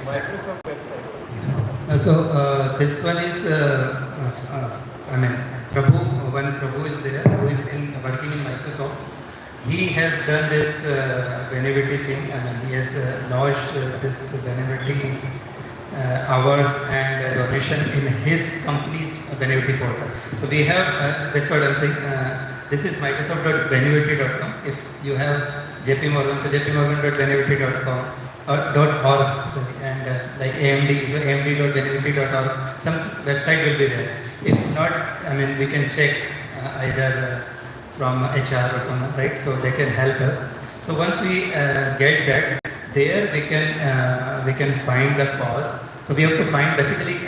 Microsoft website. This one is, Prabhu, one Prabhu is there who is working in Microsoft. He has done this Benivity thing. He has launched this Benivity hours and donation in his company's Benivity portal. So we have, that's what I'm saying. This is microsoft.benivity.com. If you have JP Morgan, so jpmorgan.benivity.com. .org, sorry, and like AMD, so amd.benivity.org, some website will be there. If not, we can check either from HR or someone, right? So they can help us. So once we get that, there we can find the cause. So we have to find basically.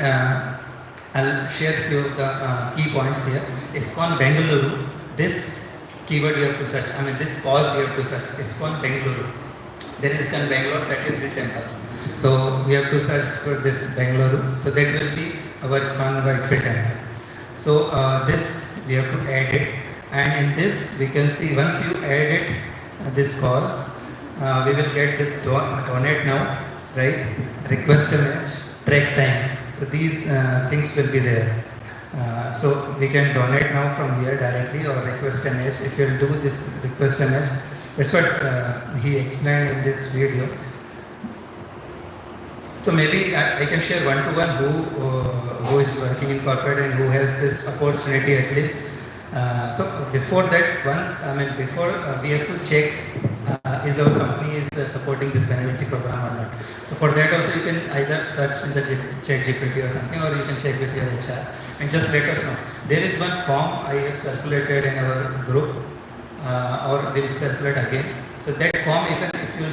I'll share a few of the key points here. ISKCON Bengaluru. This keyword you have to search. This cause we have to search. ISKCON Bengaluru. There is ISKCON Bangalore, that is the temple. So we have to search for this Bengaluru. So that will be our ISKCON Whitefield temple. So this we have to add it, and in this we can see once you add it, this cause, we will get this donate now, right? Request a match, track time. So these things will be there. So we can donate now from here directly or request a match. If you will do this request a match, that's what he explained in this video. So maybe I can share one-to-one who is working in corporate and who has this opportunity at least. So before that, before we have to check is our company is supporting this Benivity program or not. So for that also you can either search in the chat GPT or something, or you can check with your HR and just let us know. There is one form I have circulated in our group, or will circulate again. So that form, even if you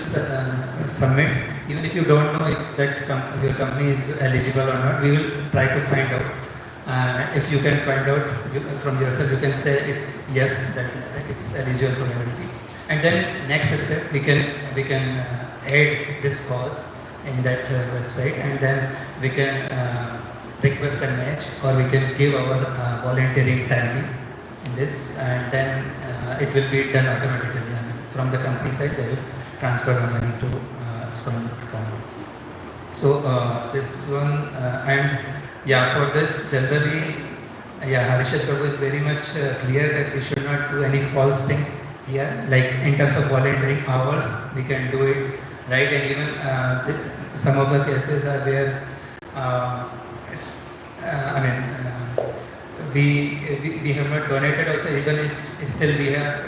submit, even if you don't know if that your company is eligible or not, we will try to find out. If you can find out from yourself, you can say it's yes, that it's eligible for Benivity. And then next step, we can add this cause in that website, and then we can request a match, or we can give our volunteering timing in this, and then it will be done automatically. From the company side, they will transfer the money to ISKCON.com. So this one, and yeah, for this generally, Harishad Prabhu is very much clear that we should not do any false thing here. Like in terms of volunteering hours, we can do it, right? And even some of the cases are where, we have not donated also, even if still we have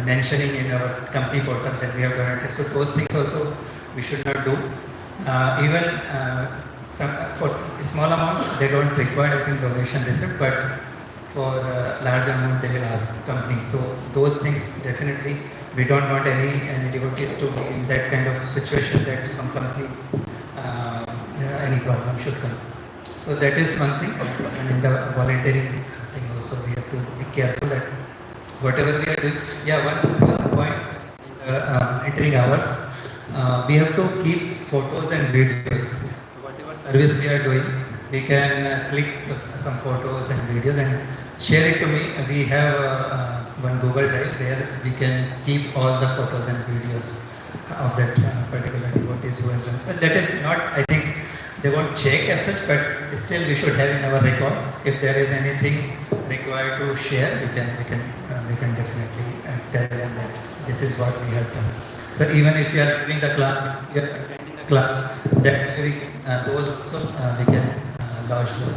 mentioning in our company portal that we have donated. So those things also we should not do. Even for small amount, they don't require, I think, donation receipt, but for large amount they will ask company. So those things definitely we don't want any devotees to be in that kind of situation that from company any problem should come. So that is one thing. And in the volunteering thing also we have to be careful that whatever we are doing. Yeah, one point in the volunteering hours, we have to keep photos and videos. So whatever service we are doing, we can click some photos and videos and share it to me. We have one Google Drive there we can keep all the photos and videos of that particular devotees who has done. But that is not, I think, they won't check as such, but still we should have in our record. If there is anything required to share, we can definitely tell them that this is what we have done. So even if you are giving the class, you are attending the class, that we, those also we can lodge the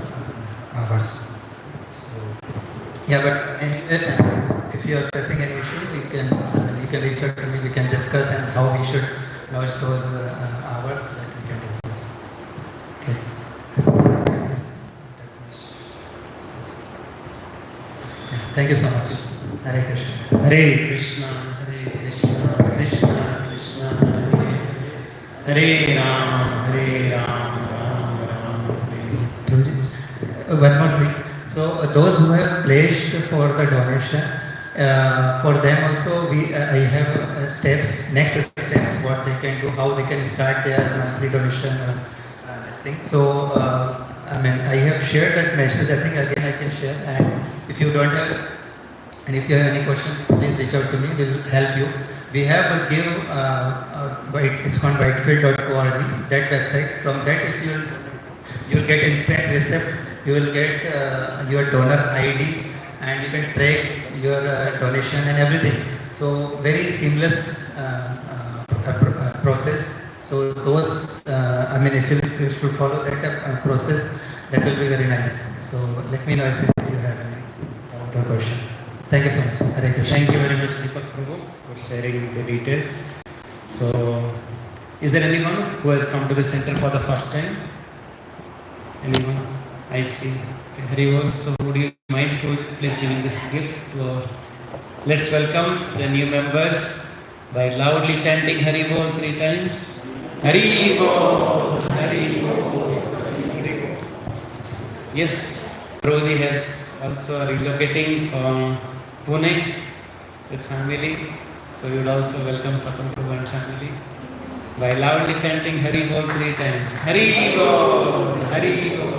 hours. So yeah, but anyway, if you are facing any issue, you can reach out to me. We can discuss and how we should lodge those hours that we can discuss. Okay. Thank you so much. Hare Krishna. Hare Krishna, Hare Krishna, Krishna Krishna, Hare Hare, Hare Ram, Ram Ram, Hare Hare. One more thing. So those who have pledged for the donation, for them also I have steps, next steps, what they can do, how they can start their monthly donation this thing. So I have shared that message. I think again I can share, and if you don't have, and if you have any question, please reach out to me. We'll help you. We have a give it's on whitefield.org, that website. From that, if you'll get instant receipt. You will get your donor ID and you can track your donation and everything. So very seamless process. So those, if you should follow that process, that will be very nice. So let me know if you have any doubt or question. Thank you so much. Hare Krishna. Thank you very much, Deepak Prabhu, for sharing the details. So, is there anyone who has come to the center for the first time? Anyone? I see. Hari Bol. So, would you mind please giving this gift to our... Let's welcome the new members by loudly chanting Hari Bol 3 times. Hari Bol, Hari Bol, Hari Bol. Yes, Prabhuji has also relocating from Pune with family. So, you would also welcome Sapan Prabhu and family by loudly chanting Hari Bol 3 times. Hari Bol, Hari Bol.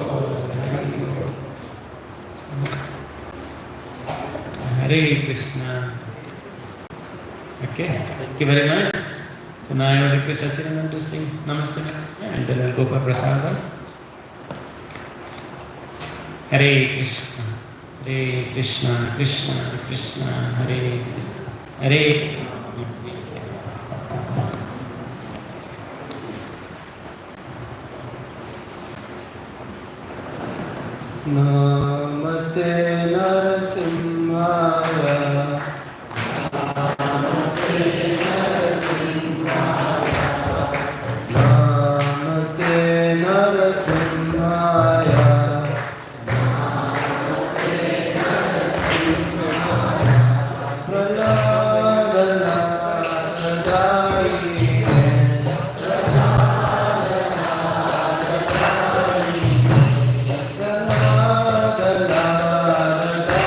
Hare Krishna. Okay, thank you very much. So now I will request Sachidanand to sing Namaste and then I'll Gopa Prasada. Hare Krishna, Hare Krishna, Krishna Krishna, Hare Hare. Namaste Narasimhaya. Namaste Narasimhaya. Namaste Narasimhaya. Namaste Narasimhaya. Pralada Naradai. Pralada Naradai.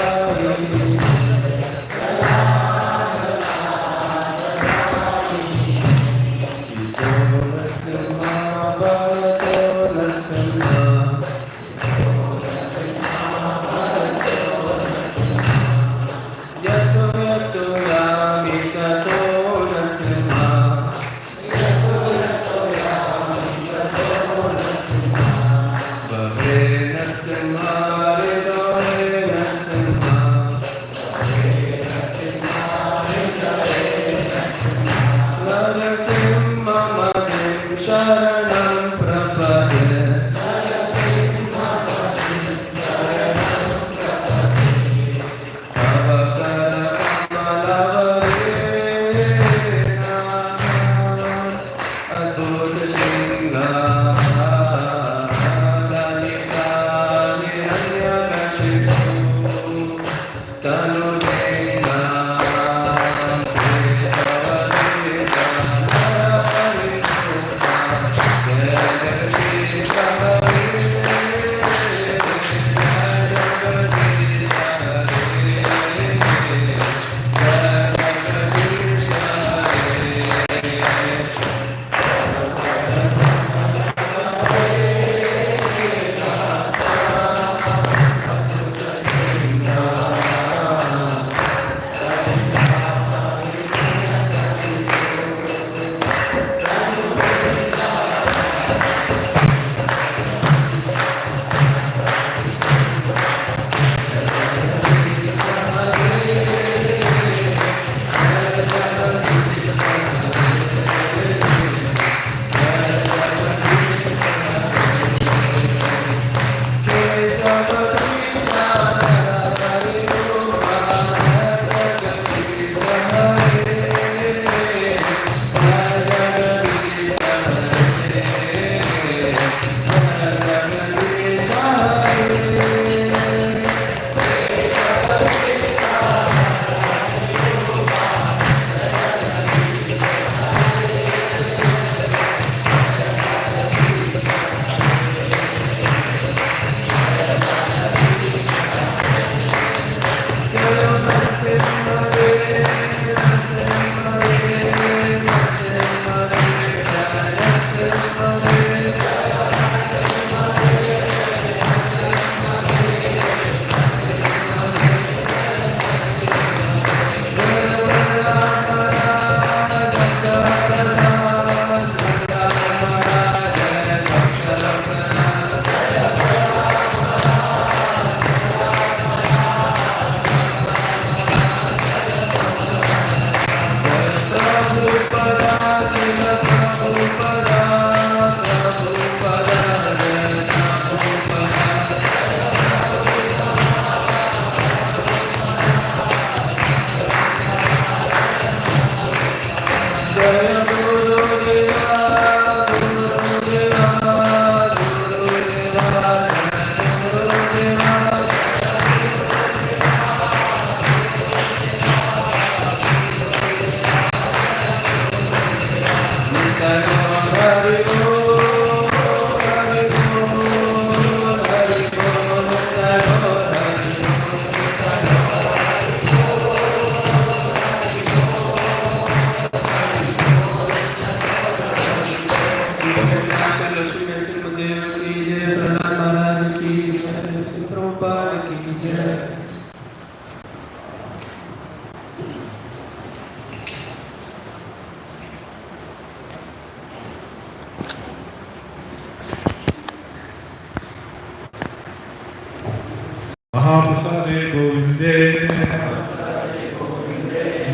महाप्रसादे गोविंदे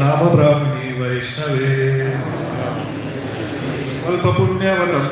नाम ब्राह्मणी वैष्णवे स्वल्प पुण्यवतम